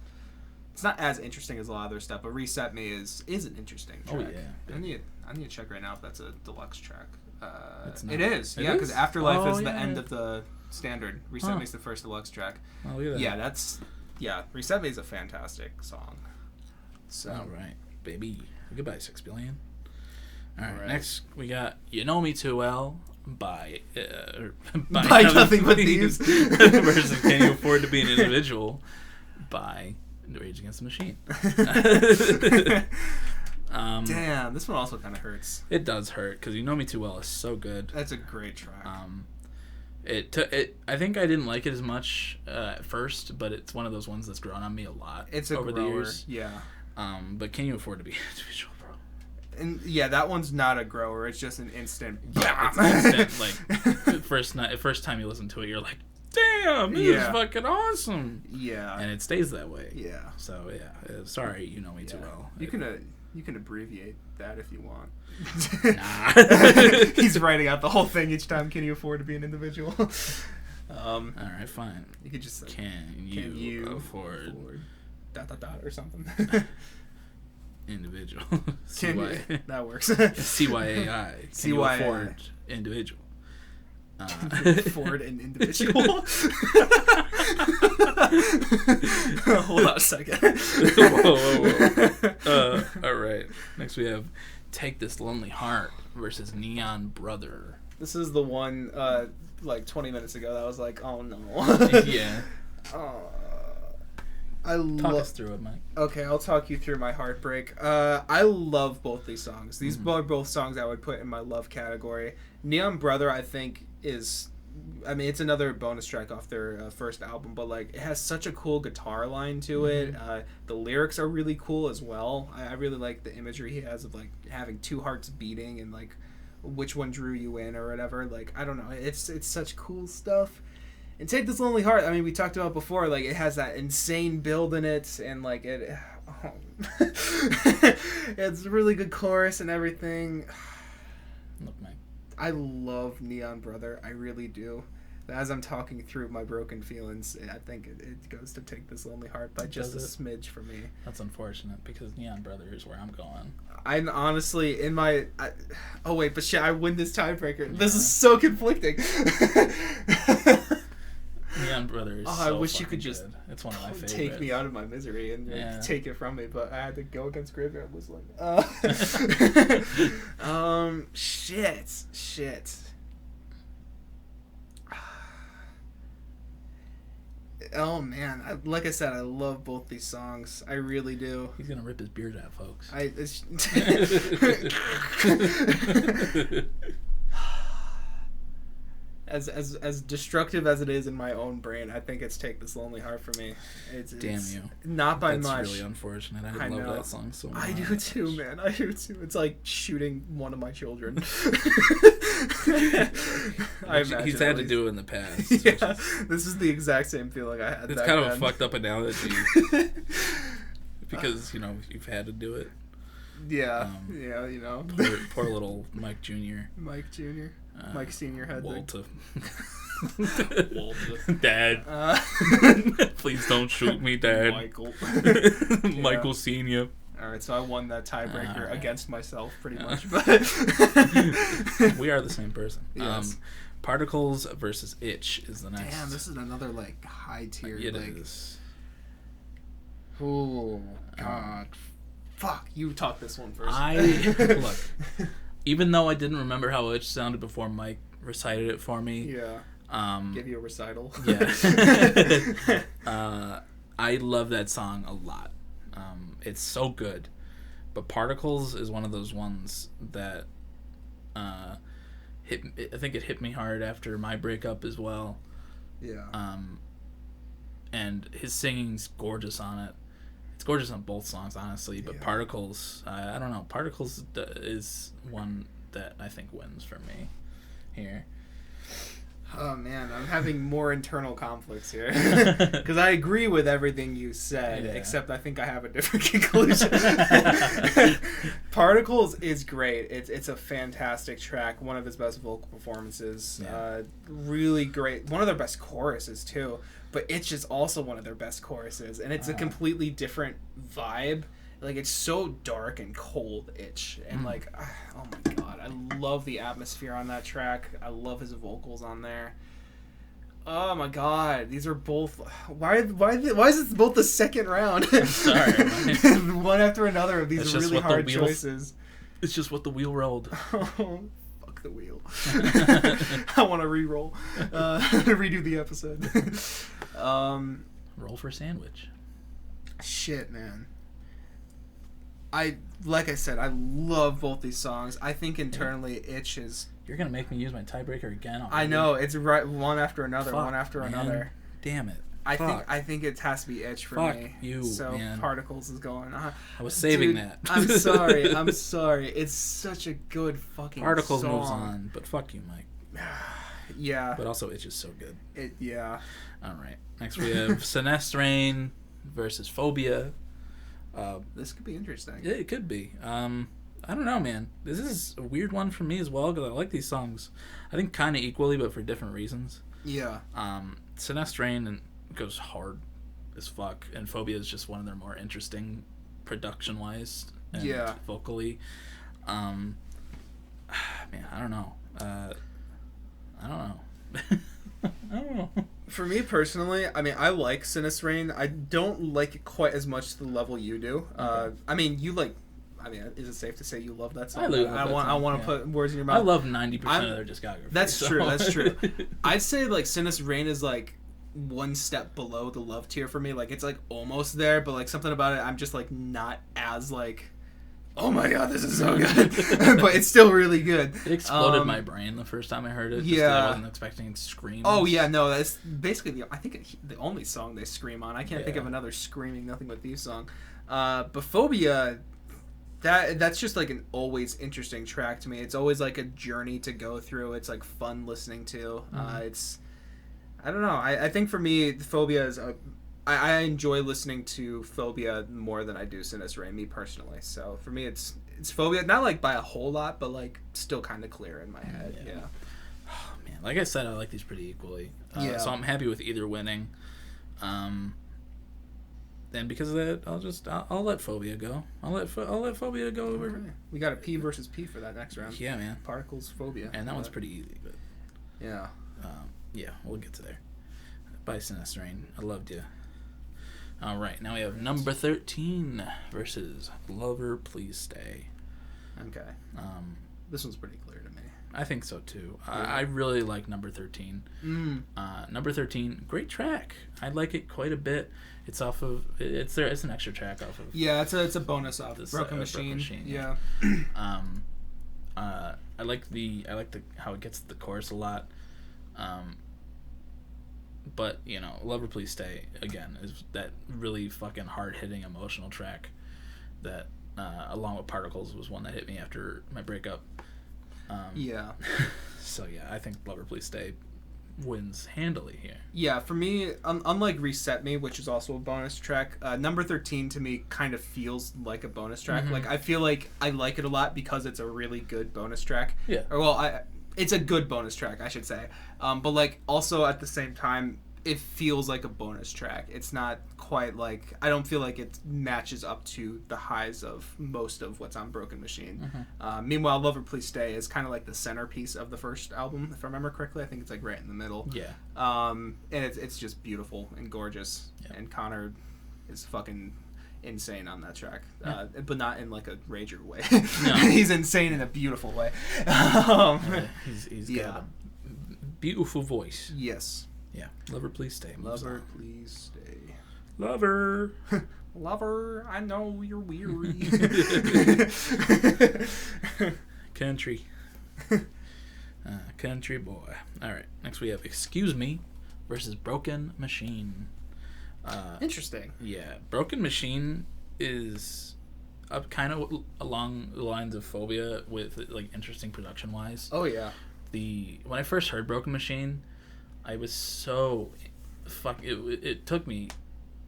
as interesting as a lot of their stuff, but Reset Me is an interesting track. Oh yeah. I need to check right now if that's a deluxe track. It is, because Afterlife is the end of the standard. Reset Me is the first deluxe track. Oh, look at that. Reset Me is a fantastic song. So, all right, baby. Goodbye, 6 Billion. All right, next we got You Know Me Too Well by Nothing But Thieves versus Can You Afford to Be an Individual by Rage Against the Machine. Damn, this one also kind of hurts. It does hurt because You Know Me Too Well is so good. That's a great track. I think I didn't like it as much at first, but it's one of those ones that's grown on me a lot. It's over the years. Yeah. But Can You Afford to Be an Individual, bro? And yeah, that one's not a grower. It's just an instant. Yeah, it's instant. Like first time you listen to it, you're like, damn, this is fucking awesome. Yeah. And it stays that way. Yeah. So yeah, sorry, You Know Me Too Well. You can abbreviate that if you want. Nah. He's writing out the whole thing each time. Can you afford to be an individual? All right, fine. You could just say, can you afford ... or something. Individual. That works. CYAI. Can you afford individual? Ford an individual. Hold on a second. Whoa. All right. Next we have Take This Lonely Heart versus Neon Brother. This is the one like 20 minutes ago that I was like, oh no. Yeah. Talk us through it, Mike. Okay, I'll talk you through my heartbreak. I love both these songs. These are both songs I would put in my love category. Neon Brother, I think, it's another bonus track off their first album, but like it has such a cool guitar line to it. The lyrics are really cool as well. I really like the imagery he has of like having two hearts beating and like which one drew you in or whatever. Like I don't know, it's such cool stuff. And Take This Lonely Heart, we talked about before, like it has that insane build in it, and like it's a really good chorus and everything. Look, Mike. I love Neon Brother. I really do. As I'm talking through my broken feelings, I think it goes to Take This Lonely Heart by just a smidge for me. That's unfortunate because Neon Brother is where I'm going. I'm honestly in my... oh wait, but shit, I win this tiebreaker. Yeah. This is so conflicting. Beyond Brother is I wish you could just good. It's one of my favorites. Take me out of my misery and take it from me, but I had to go against Graveyard Whistling. Shit. Oh man, like I said, I love both these songs. I really do. He's gonna rip his beard out, folks. As destructive as it is in my own brain, I think it's "Take This Lonely Heart" for me. Damn you! Not by much. That's really unfortunate. I love that song so much. I do too, man. I do too. It's like shooting one of my children. He's had to do it in the past. Yeah, this is the exact same feeling I had. It's kind of a fucked up analogy because you've had to do it. Yeah, Poor little Mike Jr. Mike Jr. Mike Senior had Walter. Dad. Please don't shoot me, Dad. Michael. Michael Senior. All right, so I won that tiebreaker against myself, pretty much. But we are the same person. Yes. Particles versus Itch is the next. Damn, this is another high tier. It is. Oh God. Fuck, you talk this one first. Look, even though I didn't remember how Itch sounded before Mike recited it for me. Yeah. Give you a recital. Yeah. I love that song a lot. It's so good. But Particles is one of those ones that I think it hit me hard after my breakup as well. Yeah. And his singing's gorgeous on it. It's gorgeous on both songs, honestly, but Particles, I don't know. Particles is one that I think wins for me here. Oh, man, I'm having more internal conflicts here. Because I agree with everything you said, except I think I have a different conclusion. Particles is great. It's a fantastic track. One of his best vocal performances. Yeah. Really great. One of their best choruses, too. But Itch is also one of their best choruses. And it's a completely different vibe. It's so dark and cold, Itch. And, oh my God. I love the atmosphere on that track. I love his vocals on there. Oh, my God. These are both... Why is this both the second round? I'm sorry. One after another of these really hard choices. It's just what the wheel rolled. Oh, fuck the wheel. I want to re-roll. Redo the episode. Roll for sandwich. Shit, man. Like I said, I love both these songs. I think internally, Itch is... You're going to make me use my tiebreaker again already. I know. It's right one after another, Fuck, one after man. another. Damn it. I think it has to be Itch for Fuck me. you, so man. Particles is going on. I was saving that. I'm sorry. It's such a good fucking Particles song. moves on, but fuck you, Mike. Yeah. But also, Itch is so good. Yeah. All right. Next we have Sinestrain versus Phobia. This could be interesting. Yeah, it could be. I don't know, man. This is a weird one for me as well because I like these songs. I think kind of equally, but for different reasons. Yeah. Sinestrain goes hard as fuck, and Phobia is just one of their more interesting production-wise and vocally. Man, I don't know. I don't know. For me personally, I like Sinestrain. I don't like it quite as much to the level you do. Okay. You like... is it safe to say you love that song? I want to put words in your mouth. I love 90% of their discography. That's true. I'd say Sinestrain is one step below the love tier for me. It's almost there, but something about it, I'm just not as oh my God, this is so good. But it's still really good. It exploded my brain the first time I heard it. Yeah. I wasn't expecting screams. Oh yeah, no, that's basically the only song they scream on. I can't think of another screaming Nothing But Thieves song. But Phobia, that's just an always interesting track to me. It's always a journey to go through. It's fun listening to. It's, I don't know. I think for me, Phobia is I enjoy listening to Phobia more than I do Sinestrain, me personally. So for me, it's Phobia, not by a whole lot, but still kind of clear in my head. Yeah. Oh man, like I said, I like these pretty equally. So I'm happy with either winning. And because of that, I'll let Phobia go. I'll let Phobia go over. Okay. We got a P versus P for that next round. Yeah, man. Particles, Phobia. And that one's pretty easy, but yeah. Yeah, we'll get to there. by Sinisterain. I loved you. All right, now we have number 13 versus Lover Please Stay. Okay. This one's pretty clear to me. I think so too. Yeah. I really like number 13. Number 13, great track. I like it quite a bit. It's off of it's an extra track off of. Yeah, it's a bonus off this, BrokeN Machine. Yeah. I like the how it gets the chorus a lot. But Lover Please Stay again is that really fucking hard-hitting emotional track that along with Particles was one that hit me after my breakup. So yeah, I think Lover Please Stay wins handily here. Yeah, for me, unlike Reset Me, which is also a bonus track, number 13 to me kind of feels like a bonus track. Mm-hmm. Like I feel like I like it a lot because it's a really good bonus track. Yeah. Or well, it's a good bonus track, I should say. But like also at the same time, it feels like a bonus track. It's not quite like, I don't feel like it matches up to the highs of most of what's on BrokeN Machine. Mm-hmm. Meanwhile, Lover Please Stay is kind of like the centerpiece of the first album, if I remember correctly. I think it's like right in the middle. Yeah. And it's just beautiful and gorgeous. Yeah. And Connor is fucking insane on that track, but not in like a rager way. No. He's insane in a beautiful way. He's got a beautiful voice. Yes. Yeah. Lover, please stay. Lover, please stay. Lover. Lover, I know you're weary. Country. Country boy. All right. Next we have Excuse Me versus BrokeN Machine. Interesting. Yeah. BrokeN Machine is up kind of along the lines of Phobia with like interesting production wise. Oh yeah. When I first heard BrokeN Machine, I was so it took me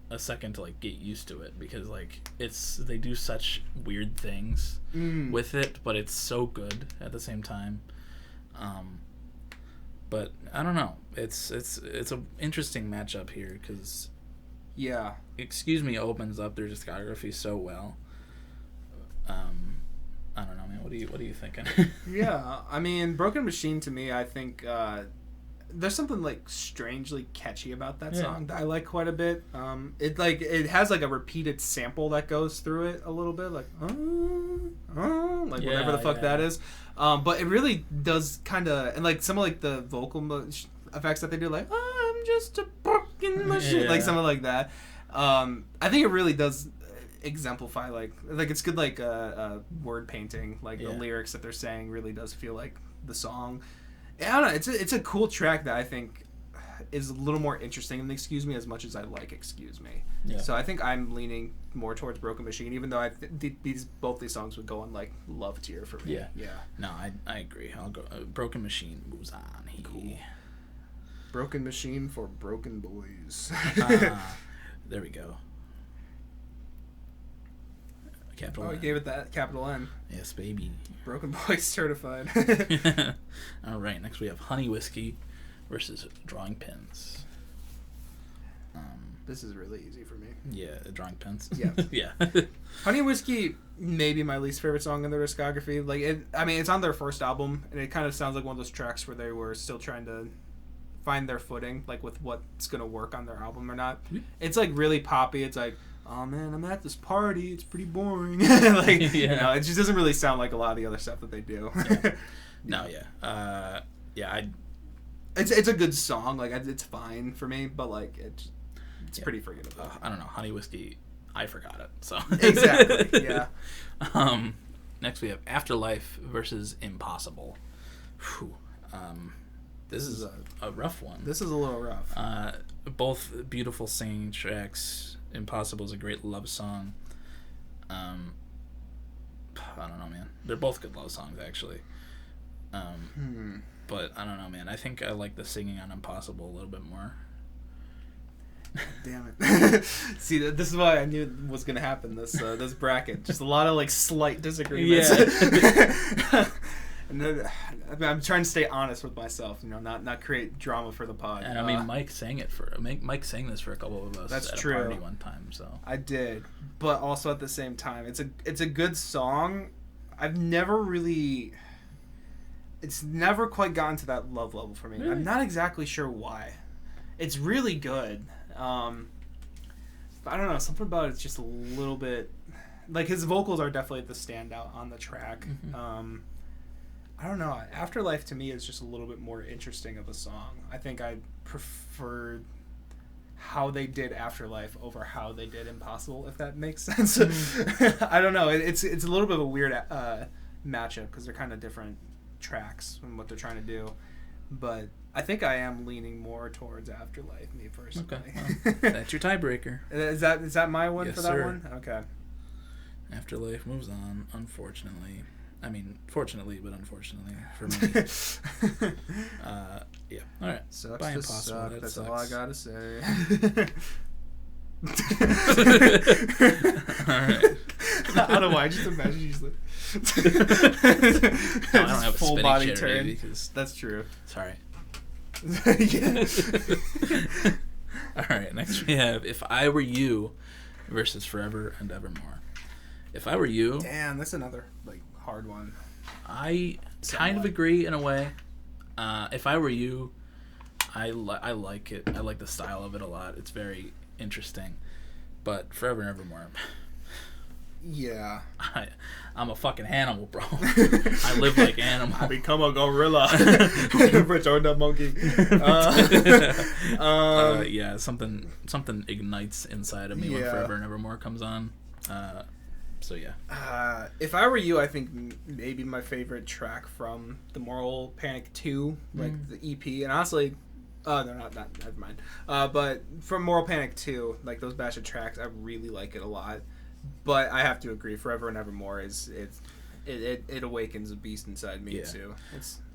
a second to like get used to it because like they do such weird things with it, but it's so good at the same time. But I don't know. It's an interesting matchup here because Excuse Me opens up their discography so well. I don't know, man. What are you thinking? Yeah, I mean, BrokeN Machine to me, I think. There's something like strangely catchy about that song that I like quite a bit. It has like a repeated sample that goes through it a little bit, like whatever the fuck that is. But it really does kind of, and like some of like the vocal effects that they do, like I'm just a broken machine, like something like that. I think it really does exemplify like it's good like word painting, like the lyrics that they're saying really does feel like the song. I don't know. It's a cool track that I think is a little more interesting than Excuse Me as much as I like Excuse Me. Yeah. So I think I'm leaning more towards BrokeN Machine, even though both these songs would go on like love tier for me. Yeah. Yeah. No, I agree. I'll go. BrokeN Machine moves on. Cool. BrokeN Machine for broken boys. There we go. Capital N. You gave it that capital N. Yes, baby. Broken Boys certified. All right, next we have Honey Whiskey versus Drawing Pins. This is really easy for me. Yeah, Drawing Pins. Yeah. Yeah. Honey Whiskey may be my least favorite song in their discography. Like, it's on their first album, and it kind of sounds like one of those tracks where they were still trying to find their footing, like with what's going to work on their album or not. It's like really poppy. It's like, oh man, I'm at this party. It's pretty boring. Like, it just doesn't really sound like a lot of the other stuff that they do. No, it's a good song. Like, it's fine for me, but like it's pretty forgettable. I don't know. Honey Whiskey, I forgot it. So exactly. Yeah. Next we have Afterlife versus Impossible. Whew. This is a rough one. This is a little rough. Both beautiful singing tracks. Impossible is a great love song. I don't know, man. They're both good love songs, actually. But I don't know, man. I think I like the singing on Impossible a little bit more. Damn it. See, this is why I knew it was going to happen, this bracket. Just a lot of, like, slight disagreements. Yeah. And then, I'm trying to stay honest with myself, not create drama for the pod. And I mean, Mike sang this for a couple of us. That's true. A party one time, so I did, but also at the same time, it's a good song. It's never quite gotten to that love level for me. Really? I'm not exactly sure why. It's really good. But I don't know, something about it's just a little bit like his vocals are definitely the standout on the track. I don't know. Afterlife to me is just a little bit more interesting of a song. I think I preferred how they did Afterlife over how they did Impossible, if that makes sense. I don't know. It's a little bit of a weird matchup because they're kind of different tracks and what they're trying to do. But I think I am leaning more towards Afterlife, me personally. Okay. Well, that's your tiebreaker. Is that my one for that sir. one? Okay. Afterlife moves on, unfortunately. I mean, fortunately, but unfortunately for me. Yeah. All right. Sucks By to Impossible. suck. That That's sucks. all I gotta say. All right. I don't know why. I just imagine you just like. I don't have a full spinning body chair, turn. because That's true. sorry. Yeah. All right. Next we have "If I Were You" versus "Forever and Evermore." If I were you, Damn, that's another like hard one. I kind of agree in a way. If I were you, I like it. I like the style of it a lot. It's very interesting. But "Forever and Evermore," Yeah. I'm a fucking animal, bro. I live like animal. I become a gorilla. Return the monkey. Yeah, something ignites inside of me when Yeah. "Forever and Evermore" comes on. So yeah. If I were you, I think maybe my favorite track from the Moral Panic 2, like the EP, and honestly, no, not never mind. But from Moral Panic 2, like those batch of tracks, I really like it a lot. But I have to agree, Forever and Evermore it awakens a beast inside me too.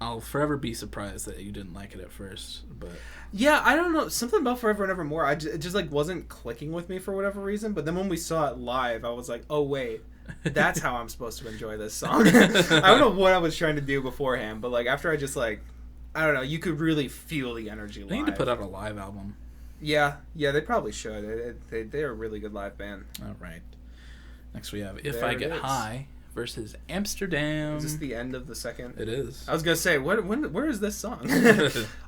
I'll forever be surprised that you didn't like it at first, but yeah, I don't know, something about Forever and Evermore, it just like wasn't clicking with me for whatever reason. But then when we saw it live, I was like, oh wait, that's how I'm supposed to enjoy this song. I don't know what I was trying to do beforehand, but like after I just like, I don't know, you could really feel the energy live. they need to put out a live album. Yeah, they probably should. They're a really good live band. All right. Next we have "If There I it Get is. High" versus "Amsterdam." Is this the end of the second? It is. I was gonna say, where is this song?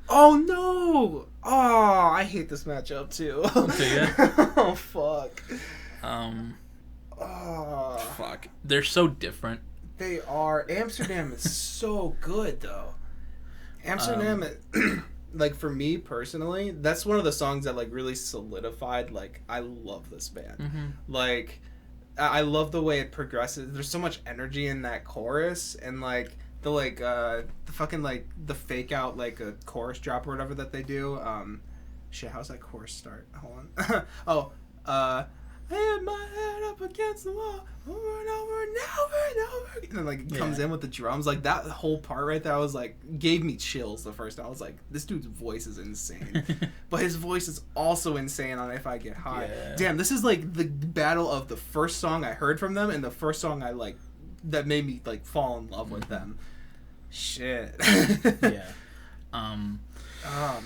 Oh no! Oh, I hate this matchup too. Okay, Oh fuck. Oh, Fuck. They're so different. they are. Amsterdam is so good though. Amsterdam, like for me personally, that's one of the songs that like really solidified. Like I love this band. Mm-hmm. Like I love the way it progresses. There's so much energy in that chorus, and like the fucking like the fake out like a chorus drop or whatever that they do. Shit, how's that chorus start? Hold on. I had my head up against the wall over and over and over and over. And then like it comes in with the drums, like that whole part right there. I was like, gave me chills the first time. I was like, this dude's voice is insane, but his voice is also insane on "If I Get High." Yeah. Damn, this is like the battle of the first song I heard from them and the first song I like that made me like fall in love with them. Shit. Yeah. Oh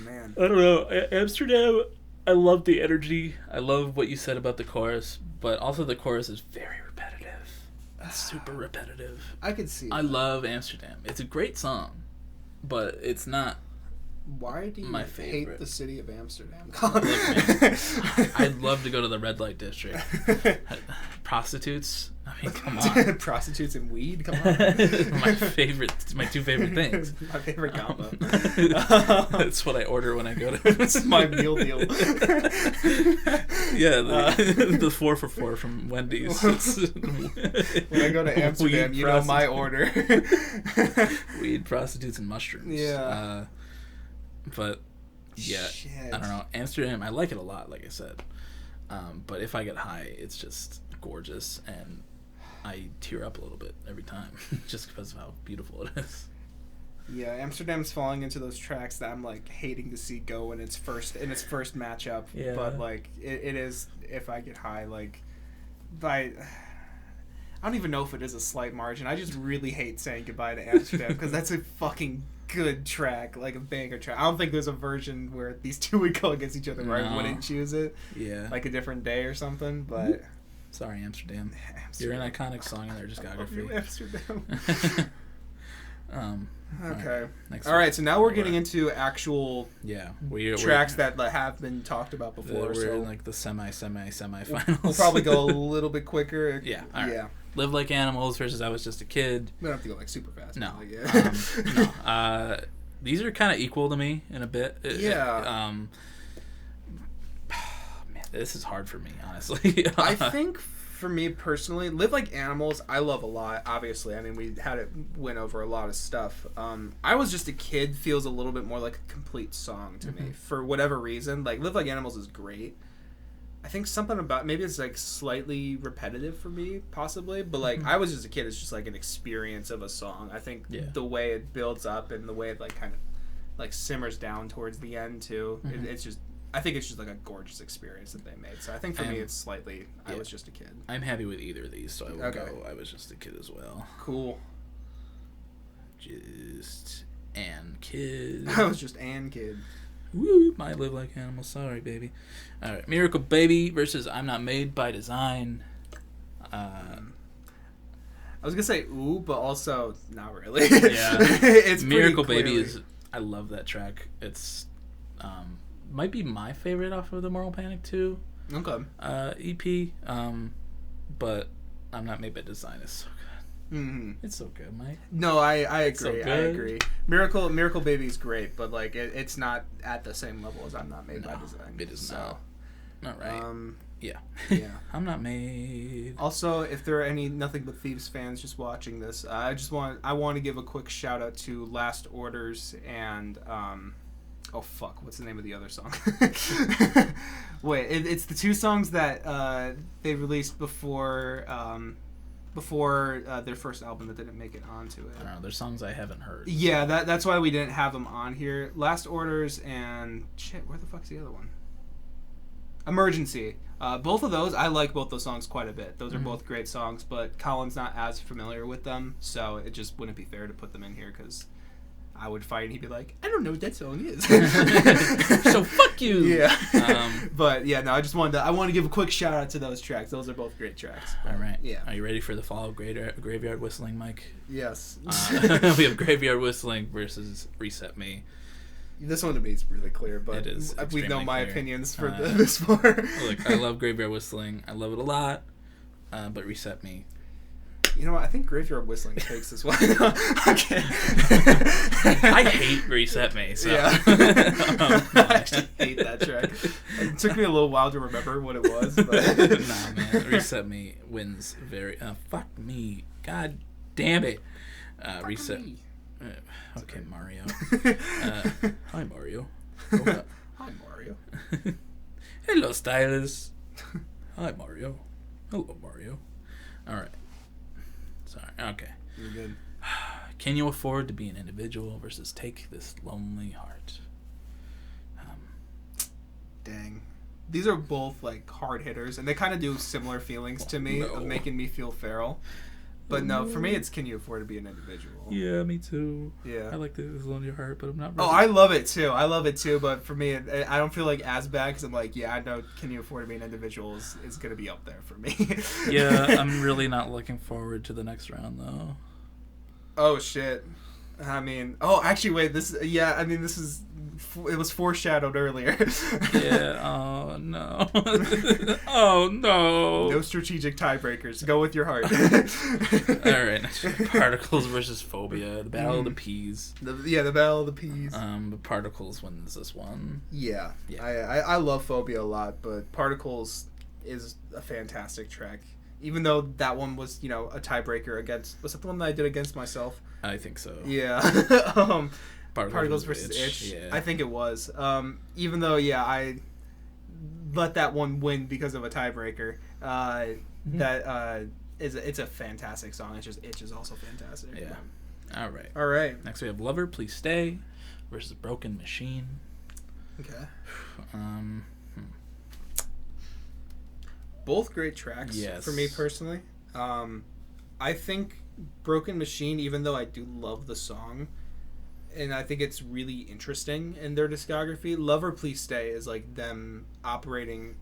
man. I don't know. Amsterdam, I love the energy. I love what you said about the chorus, but also the chorus is very repetitive. It's super repetitive. I could see. I love Amsterdam. It's a great song, but it's not. Why do you my hate favorite. the city of Amsterdam? I'd love to go to the red light district. Prostitutes. I mean, come on. Prostitutes and weed. Come on. my two favorite things. My favorite combo. That's what I order when I go to. It's my meal deal. Yeah, the 4 for $4 from Wendy's. When I go to Amsterdam, you know my order. Weed, prostitutes, and mushrooms. Yeah. But yeah, Shit. I don't know. Amsterdam, I like it a lot, like I said. But "If I Get High," it's just gorgeous, and I tear up a little bit every time, just because of how beautiful it is. Yeah, Amsterdam's falling into those tracks that I'm like hating to see go in its first matchup. Yeah. But like it is "If I Get High," like I don't even know if it is a slight margin. I just really hate saying goodbye to Amsterdam because that's a fucking good track, like a banger track. I don't think there's a version where these two would go against each other where I wouldn't choose it. Yeah. Like A Different Day or something, but Sorry, Amsterdam. You're an iconic song in their discography. Amsterdam. Okay. All right. So now we're getting into actual tracks that have been talked about before. We're in like the semi-finals. We'll probably go a little bit quicker. Yeah. All right. Yeah. Live Like Animals versus I Was Just a Kid. We don't have to go like super fast. No. No. These are kind of equal to me in a bit. Man, this is hard for me, honestly. I think for me personally, Live Like Animals, I love a lot, obviously. I mean, we had it win over a lot of stuff. I Was Just a Kid feels a little bit more like a complete song to me. For whatever reason. Like, Live Like Animals is great. I think something about, maybe it's like slightly repetitive for me, possibly. But like, I Was Just a Kid is just like an experience of a song. I think the way it builds up and the way it like kind of like simmers down towards the end too. It's just, I think it's just like a gorgeous experience that they made. So I think for me it's slightly I Was Just a Kid. I'm happy with either of these, so I will go I Was Just a Kid as well. Cool. Just and Kid. I Was Just and Kid. Woo! My Live Like Animals. Sorry, baby. All right, Miracle Baby versus I'm Not Made by Design. I was gonna say ooh, but also not really. Yeah, it's Miracle Baby is. I love that track. It's might be my favorite off of the Moral Panic 2 EP. But I'm Not Made by Design is so good. It's so good, Mike. No, I agree. So I agree. Miracle Baby is great, but like it's not at the same level as I'm Not Made by Design. It is not right. Yeah. I'm Not Made. Also, if there are any Nothing But Thieves fans just watching this, I want to give a quick shout out to Last Orders and oh fuck, what's the name of the other song? Wait, it's the two songs that they released before their first album that didn't make it onto it. I don't know. There's songs I haven't heard. Yeah, that's why we didn't have them on here. Last Orders and shit. Where the fuck's the other one? Emergency. Both of those, I like both those songs quite a bit. Those are both great songs, but Colin's not as familiar with them, so it just wouldn't be fair to put them in here because I would fight and he'd be like, I don't know what that song is. So fuck you. Yeah. But yeah, no, I want to give a quick shout out to those tracks. Those are both great tracks. All right. Yeah. Are you ready for the fall of Graveyard Whistling, Mike? Yes. We have Graveyard Whistling versus Reset Me. This one to me is really clear, but it is we know my clear. Opinions for this one. Look, I love Graveyard Whistling. I love it a lot, but Reset Me. You know what? I think Graveyard Whistling takes this one. Okay. I hate Reset Me. So. Yeah. I actually hate that track. It took me a little while to remember what it was. But nah, man. Reset Me wins very... fuck me. God damn it. Reset... Me. Okay, Mario. Hi, Mario. Hi, Mario. Hello, stylist. Hi, Mario. Hello, Mario. All right. Sorry. Okay. You're good. Can you afford to be an individual versus take this lonely heart? Dang. These are both like hard hitters, and they kind of do similar feelings to me of making me feel feral. But no, for me, it's Can You Afford to Be an Individual? Yeah, me too. Yeah. I like this lonely heart, but I'm not really... Oh, I love it too. But for me, I don't feel like as bad because I'm like, yeah, I know Can You Afford to Be an Individual is going to be up there for me. Yeah, I'm really not looking forward to the next round, though. Oh, shit. I mean, actually, wait, it was foreshadowed earlier. Yeah, oh, no. Oh, no. No strategic tiebreakers. Go with your heart. All right, Particles versus Phobia, the Battle of the Peas. The Battle of the Peas. But Particles wins this one. Yeah. I love Phobia a lot, but Particles is a fantastic track. Even though that one was, a tiebreaker against... Was that the one that I did against myself? I think so. Yeah. Particles versus Itch. Yeah. I think it was. Even though, I let that one win because of a tiebreaker. It's a fantastic song. It's just Itch is also fantastic. Yeah. All right. Next we have Lover, Please Stay versus Broken Machine. Okay. Both great tracks for me personally. I think Broken Machine, even though I do love the song, and I think it's really interesting in their discography, Lover Please Stay is like them operating,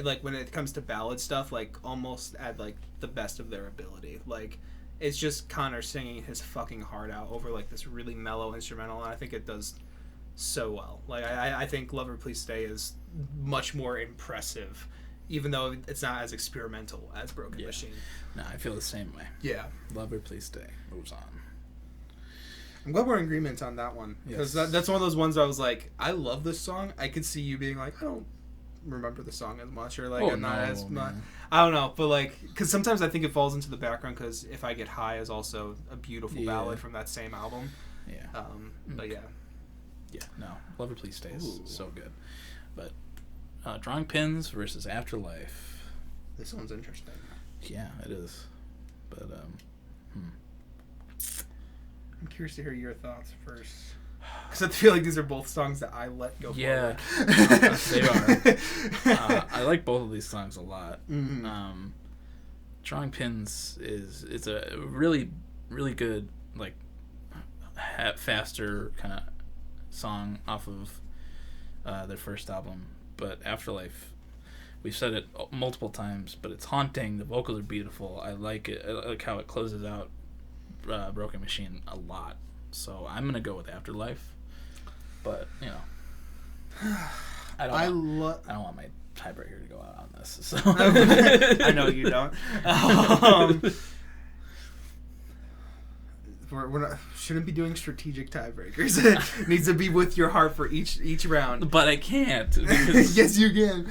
like when it comes to ballad stuff, like almost at like the best of their ability. Like it's just Connor singing his fucking heart out over like this really mellow instrumental, and I think it does so well. Like I think Lover Please Stay is much more impressive, even though it's not as experimental as Broken Machine. No, I feel the same way. Yeah. Lover Please Stay moves on. I'm glad we're in agreement on that one, because that's one of those ones I was like, I love this song. I could see you being like, I don't remember the song as much, or like I'm not as much. I don't know, but like, because sometimes I think it falls into the background, because If I Get High is also a beautiful ballad from that same album. Yeah. But yeah. Yeah, no. Lover Please Stay is so good. But Drawing Pins versus Afterlife. This one's interesting. Yeah, it is. But, I'm curious to hear your thoughts first. Because I feel like these are both songs that I let go forward. They are. I like both of these songs a lot. Mm-hmm. Drawing Pins it's a really, really good, like, faster kind of song off of their first album. But Afterlife, we've said it multiple times, but it's haunting. The vocals are beautiful. I like it. I like how it closes out Broken Machine a lot. So I'm gonna go with Afterlife. But you know, I don't want my tiebreaker to go out on this. So. I know you don't. We're not, shouldn't be doing strategic tiebreakers. It needs to be with your heart for each round. But I can't. Yes, you can.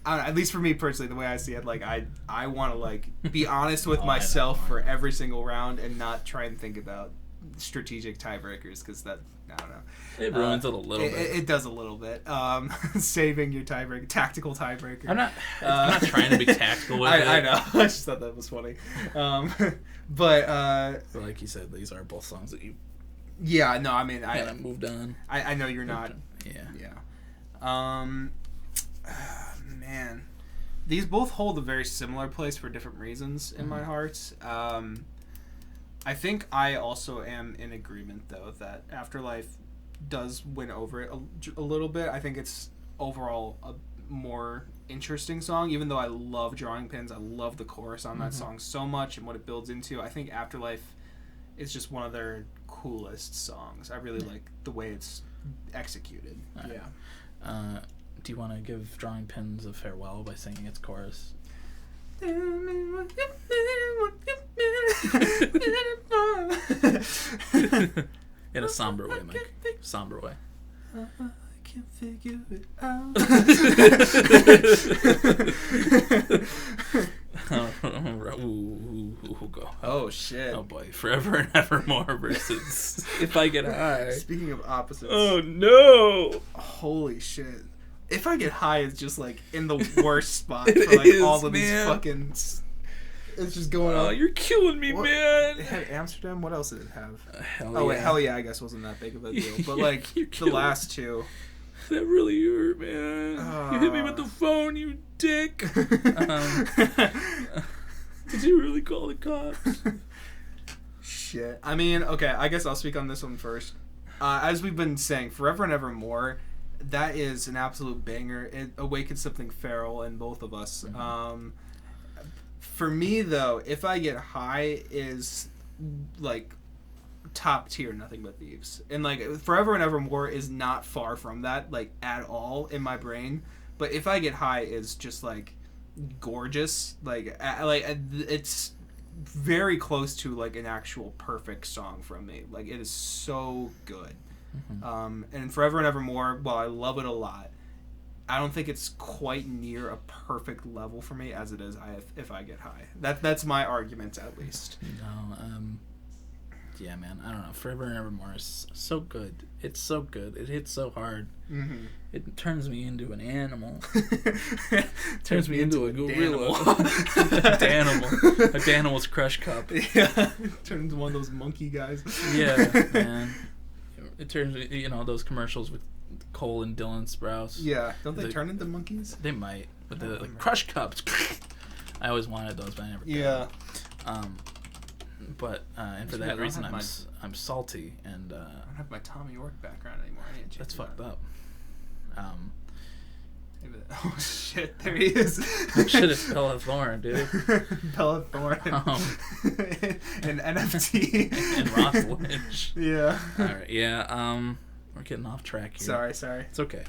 At least for me personally, the way I see it, like I want to like be honest with myself for every single round and not try and think about strategic tiebreakers, because that, I don't know. It ruins it a little bit. It does a little bit. Saving your tiebreaker, tactical tiebreaker. I'm not trying to be tactical with it. I know. I just thought that was funny. But like you said, these are both songs that you. Yeah. No. I mean, I moved on. I know you're not. Yeah. Man, these both hold a very similar place for different reasons in my heart. I think I also am in agreement, though, that Afterlife does win over it a little bit. I think it's overall a more interesting song, even though I love Drawing Pins. I love the chorus on that song so much and what it builds into. I think Afterlife is just one of their coolest songs. I really like the way it's executed. Yeah. Do you want to give Drawing Pins a farewell by singing its chorus? In a somber way, Mike. Somber way. I can't figure it out. Go. Oh shit. Oh boy. Forever and Evermore versus If I Get High. Speaking of opposites. Oh no. Holy shit. If I Get High is just like in the worst spot for like all of these fucking. It's just going on. Oh, you're killing me, man. It had Amsterdam. What else did it have? Hell yeah, I guess wasn't that big of a deal. But like the last two. That really hurt, man. You hit me with the phone, you dick. Did you really call the cops? Shit. I mean, okay, I guess I'll speak on this one first. As we've been saying, Forever and Evermore, that is an absolute banger. It awakens something feral in both of us. For me, though, If I Get High is like top tier Nothing But Thieves, and like Forever and Evermore is not far from that, like at all in my brain. But If I Get High is just like gorgeous, like it's very close to like an actual perfect song from me. Like it is so good. And Forever and Evermore, while I love it a lot, I don't think it's quite near a perfect level for me as it is If I Get High. That's my argument, at least. No, yeah, man, I don't know. Forever and Evermore is so good. It's so good. It hits so hard. It turns me into an animal. Turns me into a gorilla. A Danimal's crush cup. Yeah, turns into one of those monkey guys. Yeah, man. It turns, those commercials with Cole and Dylan Sprouse. Yeah, don't they turn into monkeys? They might, but the like crush cups. I always wanted those, but I never did. Yeah. But and for that reason, I'm salty, and I don't have my Tommy York background anymore. That's fucked up. Oh shit! There he is. Oh shit! It's Bella Thorne, dude. Bella Thorne. And NFT. And Ross Lynch. Yeah. All right. Yeah. We're getting off track here. Sorry. It's okay.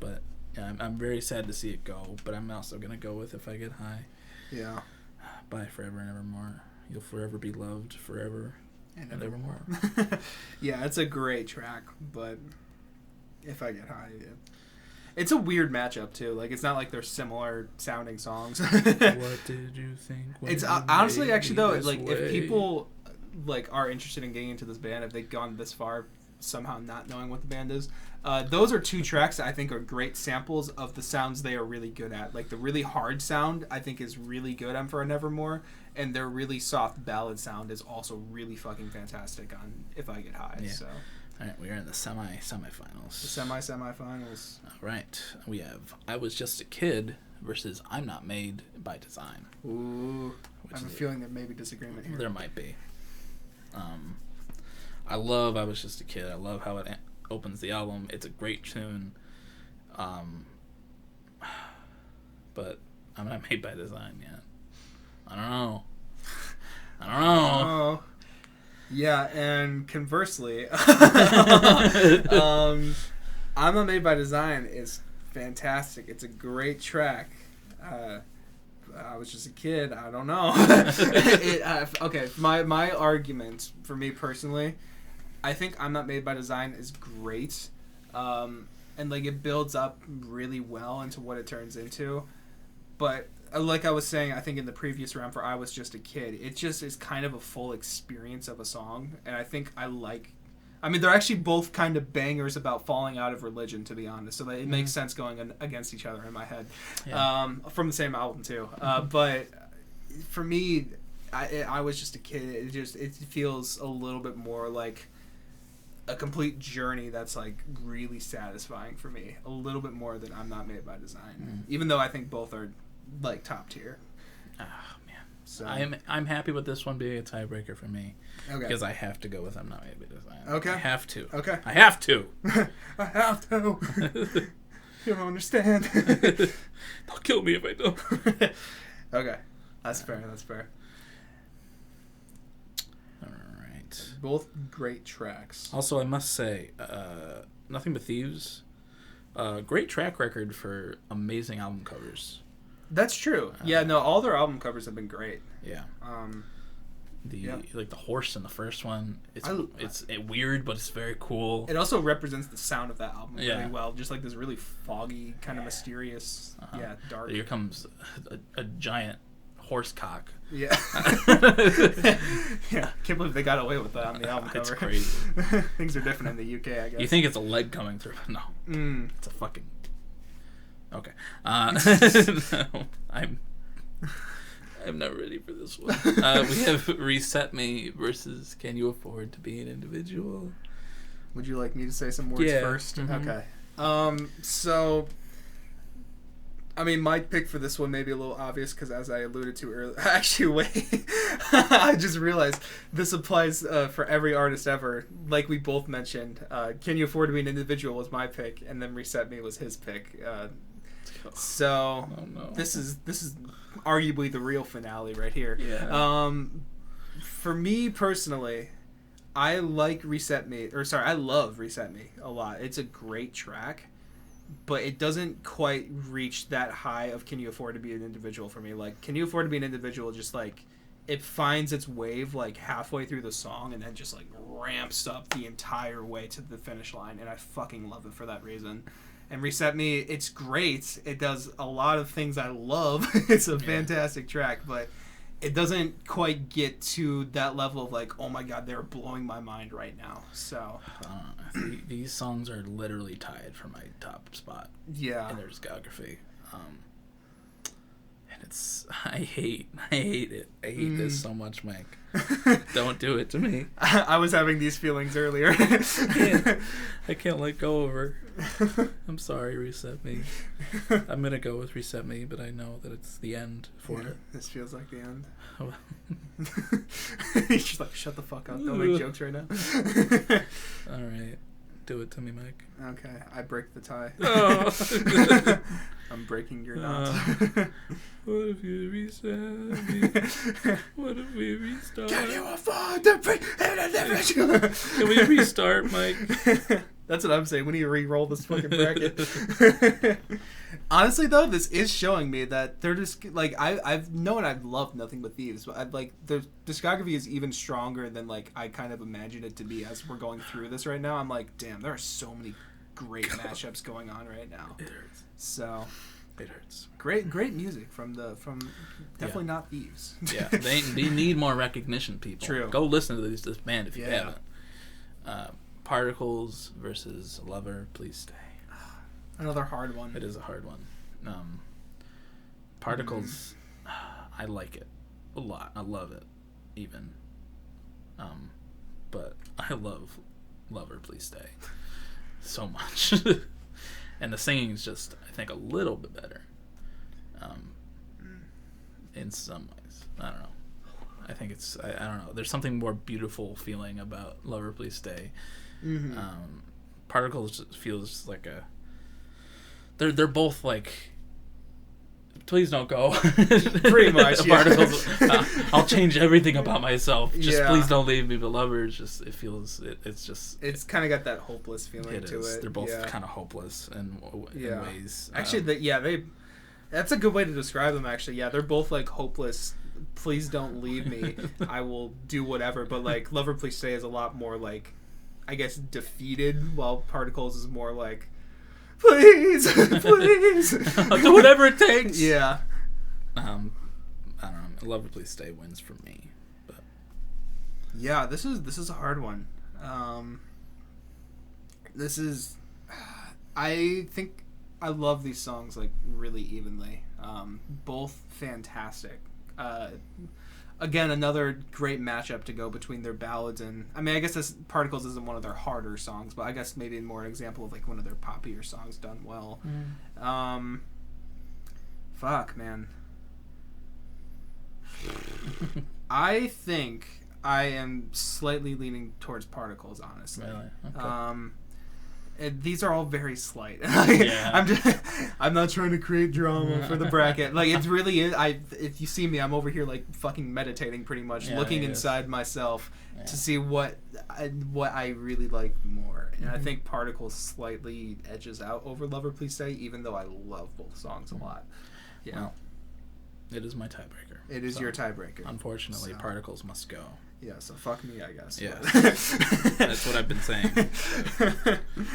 But yeah, I'm very sad to see it go. But I'm also gonna go with If I Get High. Yeah. By Forever and Evermore. You'll forever be loved, forever and evermore. Yeah, it's a great track, but If I Get High, yeah. It's a weird matchup too. Like, it's not like they're similar sounding songs. What did you think? It's honestly, actually though, like way? If people like are interested in getting into this band, if they've gone this far, somehow not knowing what the band is, those are two tracks that I think are great samples of the sounds they are really good at. Like the really hard sound, I think is really good on For Nevermore, and their really soft ballad sound is also really fucking fantastic on If I Get High. Yeah. So. All right, we are in the semifinals. The semifinals. All right, we have I Was Just a Kid versus I'm Not Made by Design. Ooh, I have a feeling there may be disagreement here. There might be. I love I Was Just a Kid. I love how it opens the album. It's a great tune. But I'm Not Made by Design yet. I don't know. Oh. Yeah, and conversely, I'm Not Made by Design is fantastic. It's a great track. I was just a kid. I don't know. Okay, my argument for me personally, I think I'm Not Made by Design is great, and like it builds up really well into what it turns into, but. Like I was saying, I think in the previous round for I Was Just a Kid, it just is kind of a full experience of a song. And I think they're actually both kind of bangers about falling out of religion, to be honest. So that it makes sense going against each other in my head. Yeah. From the same album, too. But for me, I Was Just a Kid. It feels a little bit more like a complete journey that's like really satisfying for me. A little bit more than I'm Not Made by Design. Even though I think both are like top tier. Oh man. So I'm happy with this one being a tiebreaker for me. Okay. Because I have to go with I'm Not Made by Design. Okay. I have to. Okay. I have to. I have to. You don't understand. They'll kill me if I don't. Okay. That's fair. All right. Both great tracks. Also, I must say, Nothing But Thieves, great track record for amazing album covers. That's true. Yeah, no, all their album covers have been great. Yeah. Like the horse in the first one, it's weird, but it's very cool. It also represents the sound of that album really well. Just like this really foggy, kind of mysterious, dark. Here comes a giant horse cock. Yeah. Yeah. Can't believe they got away with that on the album cover. It's crazy. Things are different in the UK, I guess. You think it's a leg coming through? No. It's a fucking. Okay. No, I'm not ready for this one. We have Reset Me versus Can You Afford to Be an Individual? Would you like me to say some words first? Mm-hmm. Okay. So, I mean, my pick for this one may be a little obvious because, as I alluded to earlier, actually, wait, I just realized this applies for every artist ever. Like we both mentioned, Can You Afford to Be an Individual was my pick, and then Reset Me was his pick. So this is arguably the real finale right here. Yeah. For me personally, I love Reset Me a lot. It's a great track, but it doesn't quite reach that high of Can You Afford to Be an Individual for me. Like, Can You Afford to Be an Individual just like it finds its wave like halfway through the song and then just like ramps up the entire way to the finish line, and I fucking love it for that reason. And Reset Me, it's great. It does a lot of things I love. It's a fantastic track, but it doesn't quite get to that level of like, oh my god, they're blowing my mind right now. So these songs are literally tied for my top spot. Yeah. In their discography. And it's I hate it. I hate this so much, Mike. Don't do it to me. I was having these feelings earlier. I can't let go of her. I'm sorry, Reset Me. I'm gonna go with Reset Me, but I know that it's the end for it. This feels like the end. He's just like, shut the fuck up. Don't make jokes right now. All right. Do it to me, Mike. Okay, I break the tie. Oh. I'm breaking your knot. What if you restart me? What if we restart? Can you afford the Can we restart, Mike? That's what I'm saying. We need to re-roll this fucking bracket. Honestly, though, this is showing me that they're just like I've known I've loved Nothing But Thieves, but I'd like their discography is even stronger than like I kind of imagined it to be as we're going through this right now. I'm like, damn, there are so many great mashups going on right now. It hurts. So it hurts. Great music from definitely Not Thieves. Yeah, they need more recognition, people. True. Go listen to this band if you haven't. Particles versus Lover, Please Stay. Another hard one. It is a hard one. Particles, I like it a lot. I love it, even. But I love Lover, Please Stay so much. And the singing's just, I think, a little bit better. In some ways. I don't know. I think it's, I don't know. There's something more beautiful feeling about Lover, Please Stay. Mm-hmm. Particles just feels like a, they're both like, please don't go. Pretty much, yeah. Particles, I'll change everything about myself. Just please don't leave me. But Lover, it's kind of got that hopeless feeling to it. They're both kind of hopeless in ways. Actually, that's a good way to describe them. Actually, yeah, they're both like hopeless. Please don't leave me. I will do whatever. But like Lover, Please Stay is a lot more like, I guess, defeated, while Particles is more like, please, please, I'll do whatever it takes. Yeah. I don't know. Lover, Please Stay wins for me. But yeah, this is a hard one. I think I love these songs like really evenly. Both fantastic. Again, another great matchup to go between their ballads and, I mean, I guess this Particles isn't one of their harder songs, but I guess maybe more an example of like one of their poppier songs done well. Fuck, man. I think I am slightly leaning towards Particles, honestly. Really? Okay. These are all very slight. Yeah. I'm not trying to create drama for the bracket. Like, it's really, if you see me, I'm over here like fucking meditating pretty much, looking inside myself to see what I really like more. And I think Particles slightly edges out over Lover, Please Stay, even though I love both songs a lot. Yeah. Well, it is my tiebreaker. It is your tiebreaker. Unfortunately, Particles must go. Yeah, so fuck me, I guess. Yeah. That's what I've been saying. You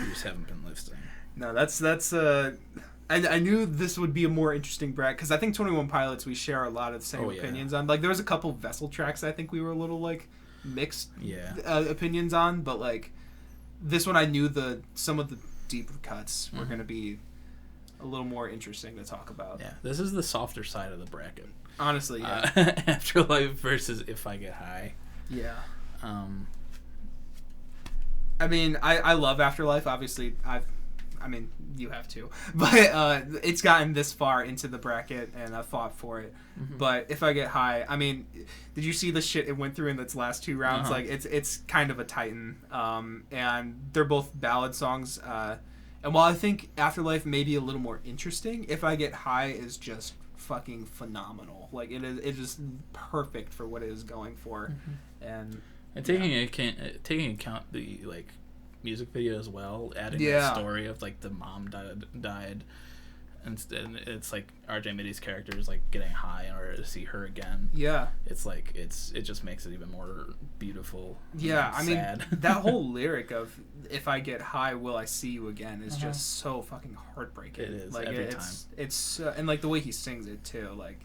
just haven't been listening. No, that's I knew this would be a more interesting bracket, because I think 21 Pilots, we share a lot of the same opinions on. Like, there was a couple Vessel tracks I think we were a little, like, mixed opinions on, but, like, this one I knew some of the deeper cuts were going to be a little more interesting to talk about. Yeah, this is the softer side of the bracket. Honestly, yeah. Afterlife versus If I Get High. Yeah. I mean, I love Afterlife. Obviously, you have to. But it's gotten this far into the bracket, and I fought for it. Mm-hmm. But If I Get High, I mean, did you see the shit it went through in its last two rounds? Uh-huh. Like, it's kind of a titan. And they're both ballad songs. And while I think Afterlife may be a little more interesting, If I Get High is just fucking phenomenal. Like, it is perfect for what it is going for. Mm-hmm. And taking account the like music video as well, adding that story of like the mom died and it's like RJ Mitty's character is like getting high in order to see her again. Yeah, it's like it just makes it even more beautiful. Yeah, I mean that whole lyric of "If I get high, will I see you again" is just so fucking heartbreaking. It is, like every time. It's and like the way he sings it too. Like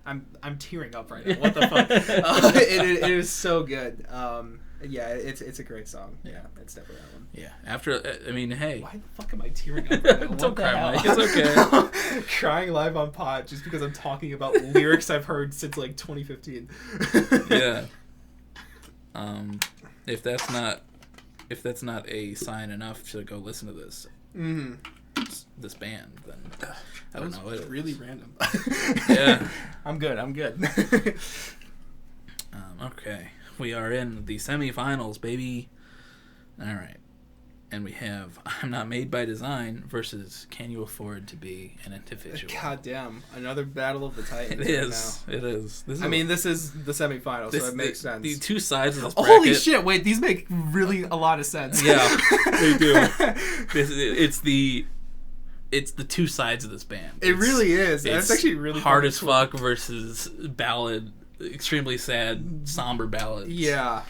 I'm tearing up right now. What the fuck? It is so good. Yeah, it's a great song. Yeah, it's definitely that one. Yeah. After, I mean, hey. Why the fuck am I tearing up right now? Don't cry, Mike. It's okay. Crying live on pod just because I'm talking about lyrics I've heard since like 2015. Yeah. If that's not a sign enough to go listen to this, this band, then I don't know. It's really random. Yeah. I'm good. Okay. We are in the semifinals, baby. All right. And we have I'm Not Made by Design versus Can You Afford to Be an Individual? God damn. Another battle of the Titans. It is. Right now. It is. This is the semifinal, so it makes sense. The two sides of this bracket. Holy shit, wait, these make really a lot of sense. Yeah, they do. It's the two sides of this band. It really is. That's actually really hard as fuck versus ballad, extremely sad, somber ballads. Yeah.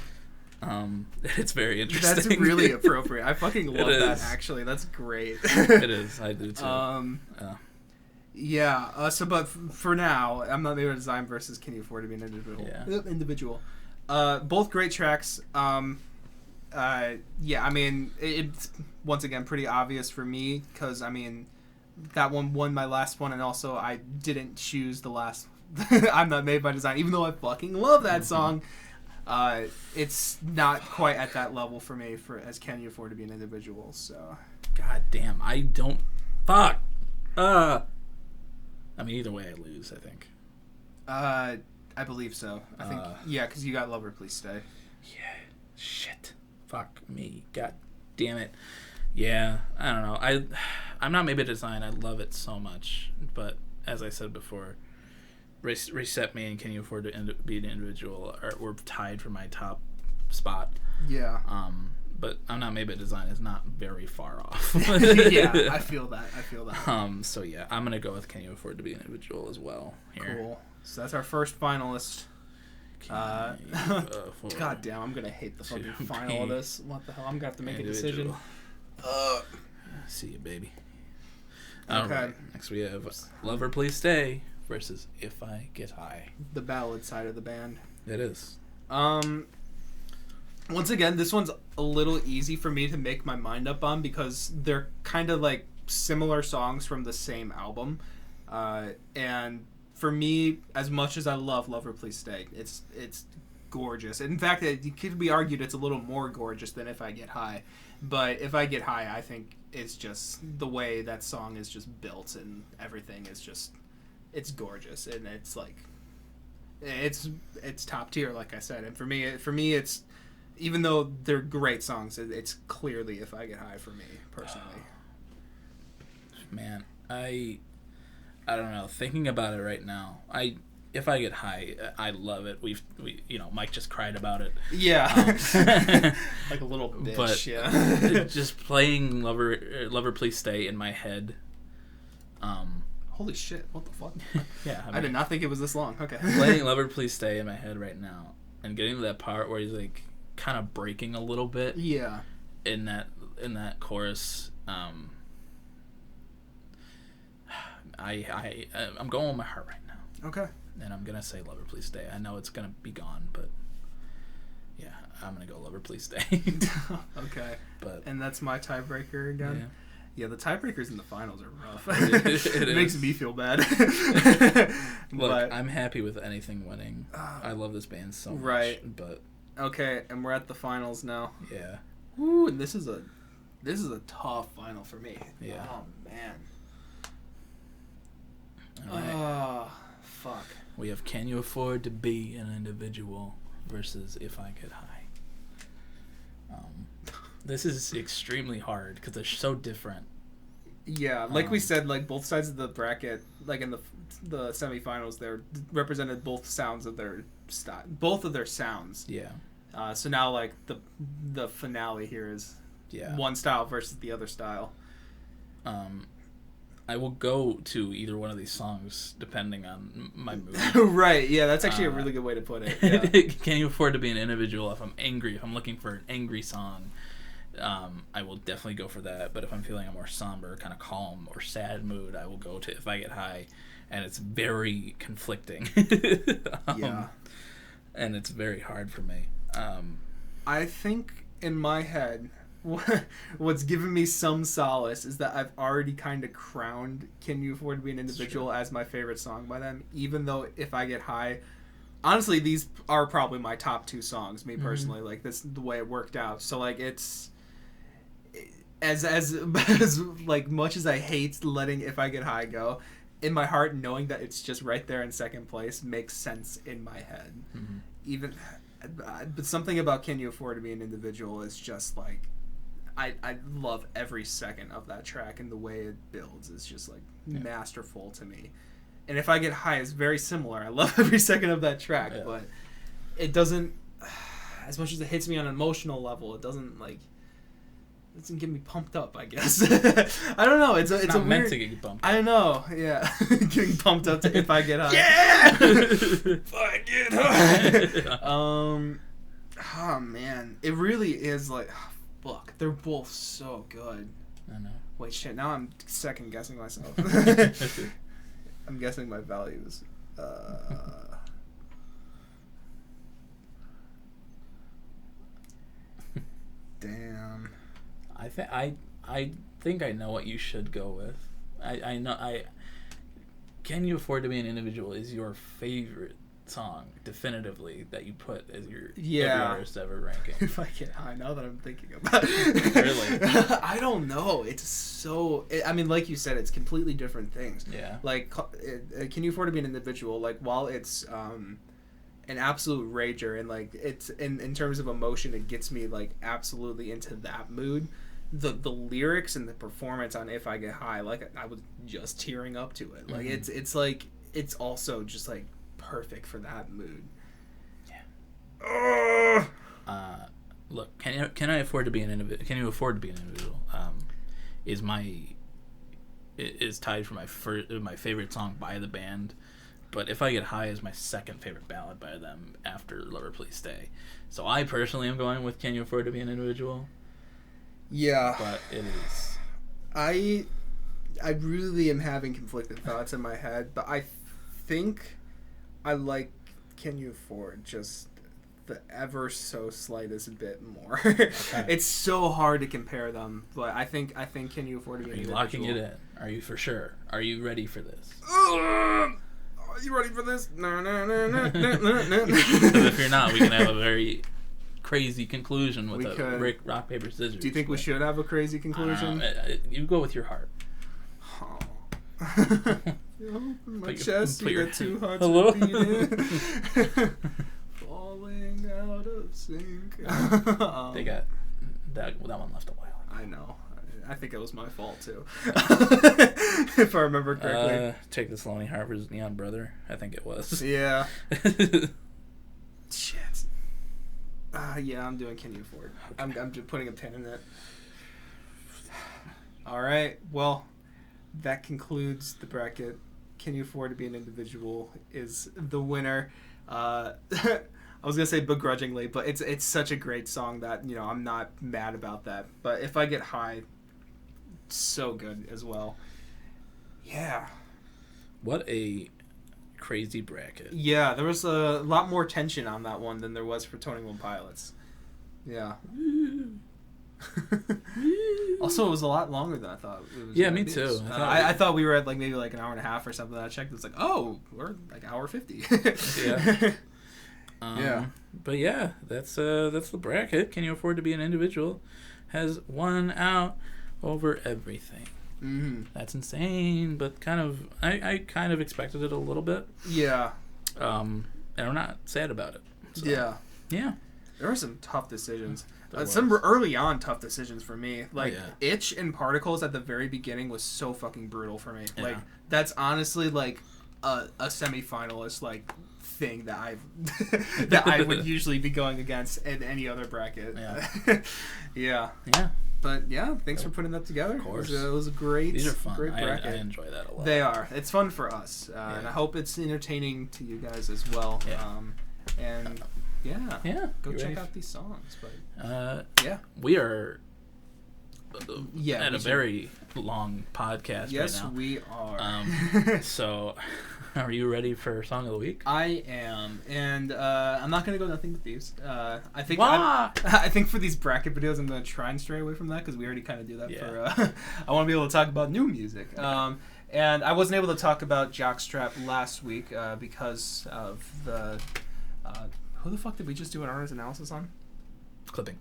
It's very interesting. That's really appropriate. I fucking love that, actually. That's great. It is. I do too. Yeah. But for now, I'm Not Made by Design versus Can You Afford to Be an Individual? Both great tracks. I mean, it's once again pretty obvious for me because, I mean, that one won my last one, and also I didn't choose the last I'm Not Made by Design, even though I fucking love that song. It's not quite at that level for me as Can You Afford to Be an Individual, so. God damn, I don't. Fuck! I mean, either way I lose, I think. I believe so. I think, yeah, because you got Lover Please Stay. Yeah, shit. Fuck me. God damn it. Yeah, I don't know. I'm Not Made by Design, I love it so much, but as I said before, Reset Me and Can You Afford to Be an Individual were tied for my top spot. Yeah. But I'm Not Made by Design is not very far off. Yeah, I feel that. So yeah, I'm gonna go with Can You Afford to Be an Individual as well. Here. Cool. So that's our first finalist. God damn, I'm gonna hate the fucking final of this. What the hell? I'm gonna have to make a decision. See you, baby. Okay. Alright, next we have Lover Please Stay versus If I Get High. The ballad side of the band. It is. Once again, this one's a little easy for me to make my mind up on because they're kind of like similar songs from the same album. And for me, as much as I love Lover Please Stay, it's gorgeous. In fact, it could be argued it's a little more gorgeous than If I Get High. But If I Get High, I think it's just the way that song is just built and everything is just, it's gorgeous. And it's like, it's top tier, like I said. And for me, it's, even though they're great songs, it's clearly If I Get High for me, personally. Man, I don't know. Thinking about it right now, If I Get High, I love it. We Mike just cried about it. Yeah, like a little bitch. But yeah, just playing Lover Please Stay in my head. Holy shit! What the fuck? Yeah, I did not think it was this long. Okay, playing Lover Please Stay in my head right now, and getting to that part where he's like kind of breaking a little bit. Yeah. In that chorus, I'm going with my heart right now. Okay. And I'm gonna say Lover Please Stay. I know it's gonna be gone, but yeah, I'm gonna go Lover Please Stay. Okay. But and that's my tiebreaker again. Yeah, the tiebreakers in the finals are rough. It makes me feel bad. Look, I'm happy with anything winning. I love this band so much. Right. But okay, and we're at the finals now. Yeah. Ooh, and this is a tough final for me. Yeah. Oh man. All right. Oh, fuck. We have Can You Afford to Be an Individual versus If I Get High. This is extremely hard because they're so different. Yeah, like we said, like both sides of the bracket, like in the semifinals, they're represented both sounds of their both of their sounds. Yeah. So now, like the finale here is one style versus the other style. I will go to either one of these songs depending on my mood. Right, yeah, that's actually a really good way to put it. Yeah. Can You Afford to Be an Individual? If I'm angry, if I'm looking for an angry song, I will definitely go for that. But if I'm feeling a more somber, kind of calm or sad mood, I will go to If I Get High. And it's very conflicting. Yeah. And it's very hard for me. I think in my head, what's given me some solace is that I've already kind of crowned Can You Afford to Be an Individual as my favorite song by them, even though If I Get High, honestly, these are probably my top two songs, me personally. Like, this the way it worked out. So, like, it's as like much as I hate letting If I Get High go, in my heart, knowing that it's just right there in second place makes sense in my head. Even but something about Can You Afford to Be an Individual is just like, I love every second of that track, and the way it builds is just like masterful to me. And If I Get High is very similar. I love every second of that track, but it doesn't, as much as it hits me on an emotional level, it doesn't get me pumped up, I guess. I don't know. It's not meant weird, to get you pumped up. I know, yeah. Getting pumped up to If I Get High. Yeah! If I Get High. Oh, man. It really is like, fuck. They're both so good. I know. Wait, shit. Now I'm second guessing myself. I'm guessing my values. Damn. I think I know what you should go with. I know. Can You Afford to Be an Individual is your favorite song, definitively, that you put as your every artist ever ranking. If I Get High, now that I'm thinking about it. Really? I don't know. It's so... I mean, like you said, it's completely different things. Yeah. Like, Can You Afford to Be an Individual? Like, while it's an absolute rager, and, like, it's... In terms of emotion, it gets me, like, absolutely into that mood. The lyrics and the performance on If I Get High, like, I was just tearing up to it. Like, it's like... It's also just, like, perfect for that mood. Yeah. Look, Can I Afford to Be an Individual? Can You Afford to Be an Individual? Is tied for my favorite song by the band, but If I Get High is my second favorite ballad by them after Lover Please Stay. So I personally am going with Can You Afford to Be an Individual? Yeah. But it is. I really am having conflicted thoughts in my head, but I think I like Can You Afford just the ever so slightest bit more. Okay. It's so hard to compare them, but I think Can You Afford to Be an Individual? Are you locking it in? Are you for sure? Are you ready for this? Are you ready for this? No. Because if you're not, we can have a very crazy conclusion with rock, paper, scissors. Do you think we should have a crazy conclusion? You go with your heart. My chest, you got 2 hearts beating. Falling out of sync. They got that one left a while. I know. I think it was my fault too. If I remember correctly. Take This Lonely Harper's Neon Brother. I think it was. Yeah. Shit. Yeah, I'm doing Can You Afford. Okay. I'm just putting a pin in it. All right. Well, that concludes the bracket. Can You Afford to Be an Individual is the winner. I was gonna say begrudgingly, but it's such a great song that, you know, I'm not mad about that. But If I Get High, so good as well. Yeah. What a crazy bracket. Yeah, there was a lot more tension on that one than there was for 21 Pilots. Yeah. Also, it was a lot longer than I thought it was. Yeah, me too. I thought we were at maybe an hour and a half or something. I checked. It's we're hour 50. Yeah. Yeah. But yeah, that's the bracket. Can You Afford to Be an Individual has won out over everything. Mm-hmm. That's insane, but I kind of expected it a little bit. Yeah. And I'm not sad about it. So, yeah. Yeah. There were some tough decisions. Some early on tough decisions for me. Itch and Particles at the very beginning was so fucking brutal for me. Yeah. That's honestly a semifinalist thing that I would usually be going against in any other bracket. Yeah. Yeah. Yeah. But yeah, thanks for putting that together. Of course. It was a great, these are fun. Great bracket. I enjoy that a lot. They are. It's fun for us, and I hope it's entertaining to you guys as well. Yeah. Yeah. Go check out these songs. But yeah, we are. At a should. Very long podcast right now. Yes, we are. So, are you ready for Song of the Week? I am, and I'm not gonna go Nothing But Thieves. I think Why? I think for these bracket videos, I'm gonna try and stray away from that because we already kind of do that. For I want to be able to talk about new music. And I wasn't able to talk about Jockstrap last week because of the. Who the fuck did we just do an artist analysis on? Clipping.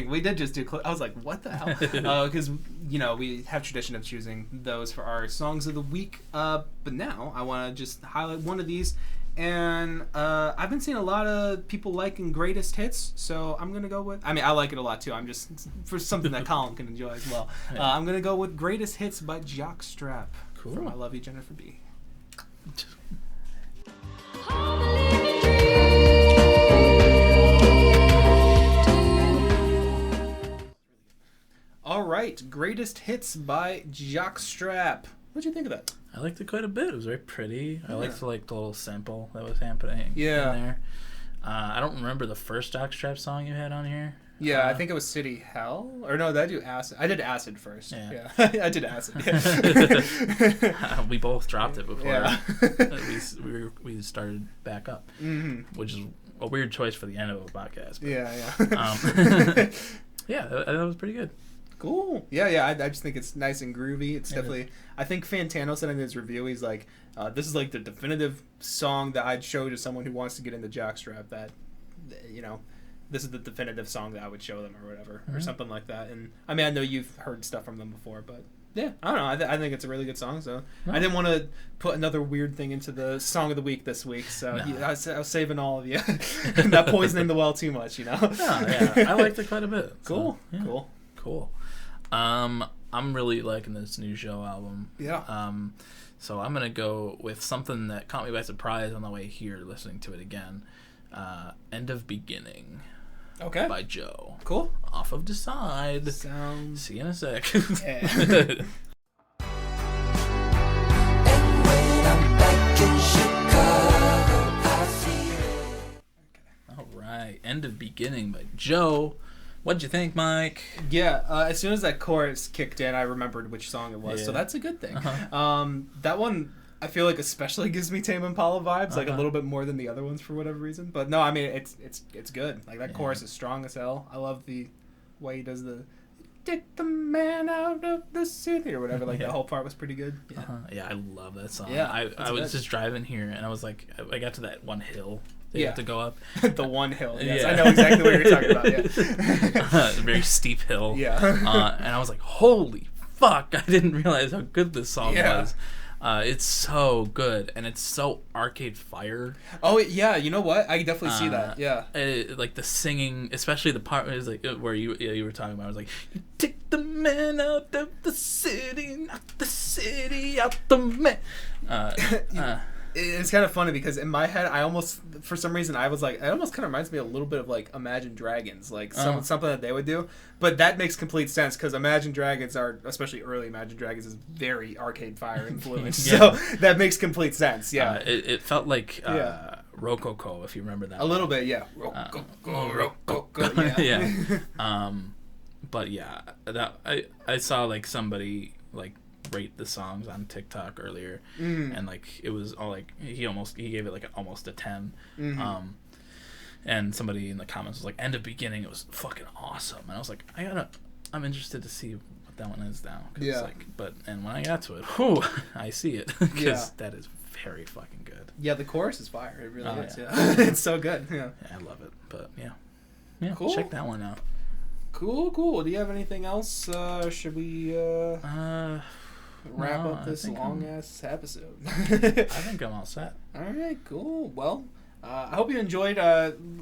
We did just do I was like, what the hell? Because, we have tradition of choosing those for our songs of the week. But now I want to just highlight one of these And I've been seeing a lot of people liking Greatest Hits, so I'm going to go with... I mean, I like it a lot, too. I'm just... For something that Colin can enjoy as well. Yeah. I'm going to go with Greatest Hits by Jockstrap. Cool. From I Love You, Jennifer B. All right, Greatest Hits by Jockstrap. What'd you think of that? I liked it quite a bit. It was very pretty. I liked the little sample that was happening in there. I don't remember the first Jockstrap song you had on here. Yeah, I think it was City Hell. Or no, did I do Acid? I did Acid first. Yeah. I did Acid. Yeah. We both dropped it before we started back up, which is a weird choice for the end of a podcast. But, yeah, that was pretty good. Cool. Yeah. I just think it's nice and groovy. It's definitely... I think Fantano said in his review, he's like, this is like the definitive song that I'd show to someone who wants to get into Jockstrap, that, you know, this is the definitive song that I would show them or whatever, or something like that. And, I mean, I know you've heard stuff from them before, but, yeah, I don't know. I think it's a really good song, so... I didn't want to put another weird thing into the Song of the Week this week, so I was saving all of you. Not poisoning the well too much, you know? I liked it quite a bit. Cool. So, Cool. I'm really liking this new show album. Yeah. So I'm gonna go with something that caught me by surprise on the way here, listening to it again. End of Beginning. Okay. By Joe. Cool. Off of Decide. Sounds... See you in a sec. Yeah. All right. End of Beginning by Joe. What'd you think, Mike? Yeah, as soon as that chorus kicked in, I remembered which song it was, so that's a good thing. That one, I feel like especially gives me Tame Impala vibes, like a little bit more than the other ones for whatever reason. But no, I mean, it's good. Like, that chorus is strong as hell. I love the way he does the "Take the man out of the city" or whatever. Like, that whole part was pretty good. Yeah, I love that song. Yeah, I was just driving here, and I was like, I got to that one hill. They have to go up. The one hill. Yes, I know exactly what you're talking about. Yeah. A very steep hill. Yeah. And I was like, holy fuck, I didn't realize how good this song was. It's so good, and it's so Arcade Fire. Oh, yeah, you know what? I definitely see that, yeah. Like, the singing, especially the part was like where you were talking about, I was like, you take the man out of the city, not the city out the man. It's kind of funny because in my head, I almost, for some reason, I was like, it almost kind of reminds me a little bit of like Imagine Dragons, like something that they would do. But that makes complete sense because Imagine Dragons are, especially early Imagine Dragons, is very Arcade Fire influenced. So that makes complete sense. Yeah, it felt like Rococo, if you remember that. A little bit, yeah. Rococo, yeah. But yeah, that I saw like somebody like rate the songs on TikTok earlier, and like it was all like he gave it like almost a 10. And somebody in the comments was like, End of Beginning, it was fucking awesome, and I was like, I'm interested to see what that one is now. And when I got to it, I see it, because that is very fucking good. Yeah, the chorus is fire. It really is. Yeah. It's so good. Yeah, I love it. But yeah, cool. Check that one out. Cool. Do you have anything else? Should we wrap up this long-ass episode? I think I'm all set. All right, cool. Well, I hope you enjoyed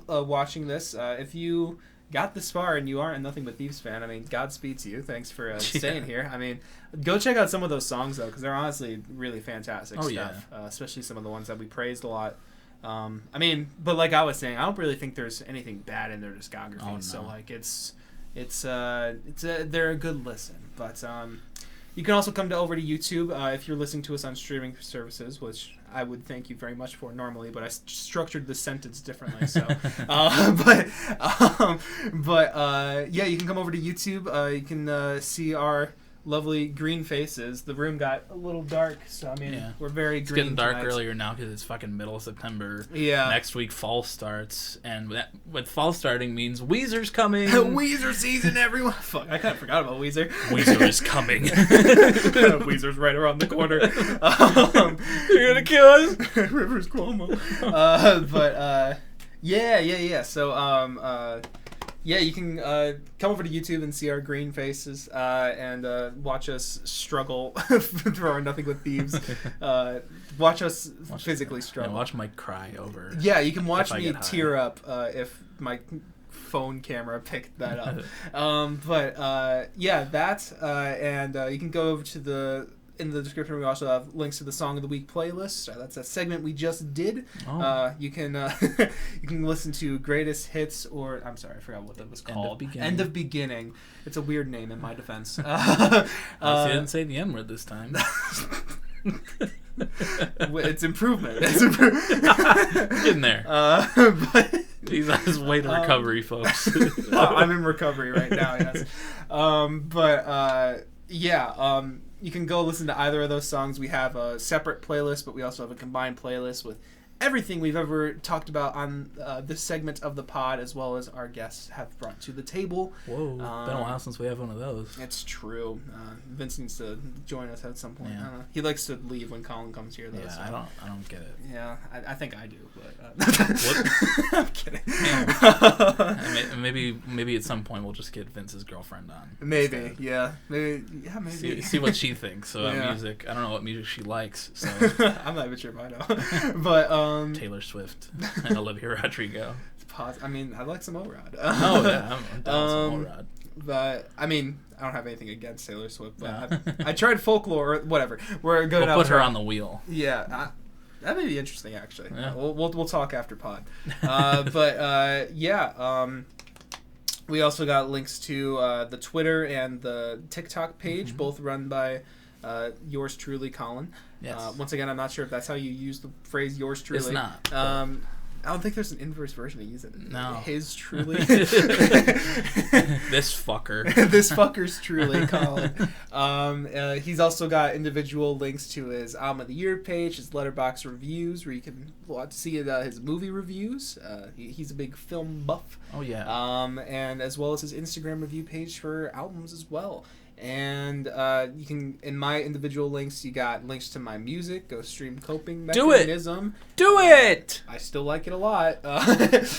watching this. If you got this far and you aren't a Nothing But Thieves fan, I mean, Godspeed to you. Thanks for staying here. I mean, go check out some of those songs, though, because they're honestly really fantastic stuff. Yeah. Especially some of the ones that we praised a lot. I mean, but like I was saying, I don't really think there's anything bad in their discography. Oh, no. So, like, they're a good listen. But you can also come over to YouTube if you're listening to us on streaming services, which I would thank you very much for normally, but I structured the sentence differently. So, yeah, you can come over to YouTube. You can see our lovely green faces. The room got a little dark, so I mean, we're very green. It's getting dark earlier now because it's fucking middle of September. Yeah. Next week fall starts, and with fall starting means Weezer's coming. Weezer season, everyone. Fuck, I kind of forgot about Weezer. Weezer is coming. Weezer's right around the corner. You're gonna kill us, Rivers Cuomo. Yeah. So yeah, you can come over to YouTube and see our green faces and watch us struggle for our Nothing But Thieves. Watch us physically struggle. Yeah, watch Mike cry over. Yeah, you can watch me tear up if my phone camera picked that up. Yeah, that and you can go over to in the description. We also have links to the Song of the Week playlist. That's a segment we just did. You can you can listen to Greatest Hits, or I'm sorry, I forgot what that was called. End of Beginning. It's a weird name in my defense. You didn't say the N word this time. It's improvement. Getting there. But he's on his way to recovery, folks. I'm in recovery right now. Yes. You can go listen to either of those songs. We have a separate playlist, but we also have a combined playlist with everything we've ever talked about on this segment of the pod, as well as our guests have brought to the table. Whoa, been a while since we have one of those. It's true. Vince needs to join us at some point. Yeah. He likes to leave when Colin comes here, though. Yeah, so. I don't get it. Yeah, I think I do, but what? I'm kidding. Maybe at some point we'll just get Vince's girlfriend on. Maybe, instead. yeah, maybe. See what she thinks about music. I don't know what music she likes, so I'm not even sure if I know, but Taylor Swift and Olivia Rodrigo. I mean, I like some O-Rod. Oh yeah, I'm down some O-Rod. But I mean, I don't have anything against Taylor Swift, but I tried folklore or whatever. We'll put her on the wheel. Yeah, that may be interesting actually. Yeah. We'll talk after pod. We also got links to the Twitter and the TikTok page, both run by yours truly, Colin. Yes. Once again, I'm not sure if that's how you use the phrase yours truly. It's not. I don't think there's an inverse version to use it. No. His truly. This fucker. This fucker's truly Colin. He's also got individual links to his Album of the Year page, his Letterboxd reviews, where you can see his movie reviews. He's a big film buff. Oh, yeah. And as well as his Instagram review page for albums as well. And you can, in my individual links, you got links to my music, Go Stream Coping Mechanism. Do it! I still like it a lot.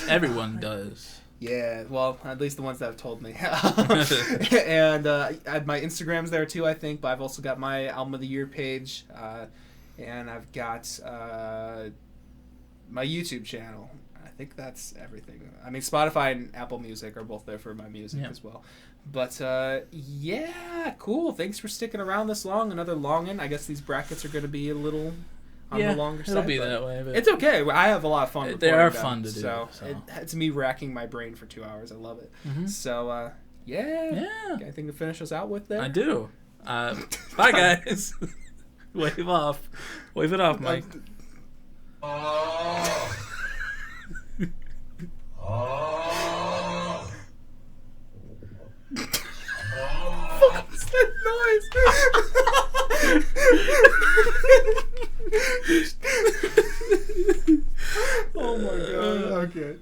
Everyone does. Yeah, well, at least the ones that have told me. And I had my Instagrams there too, I think, but I've also got my Album of the Year page. And I've got my YouTube channel. I think that's everything. I mean, Spotify and Apple Music are both there for my music as well. But, yeah, cool. Thanks for sticking around this long. Another long-in. I guess these brackets are going to be a little on the longer side. It'll be that way. But it's okay. I have a lot of fun. They are fun to do. So. It's me racking my brain for 2 hours. I love it. Mm-hmm. So, yeah. Anything to finish us out with there? I do. Bye, guys. Wave off. Wave it off, Mike. What was that noise? Oh my god. Okay.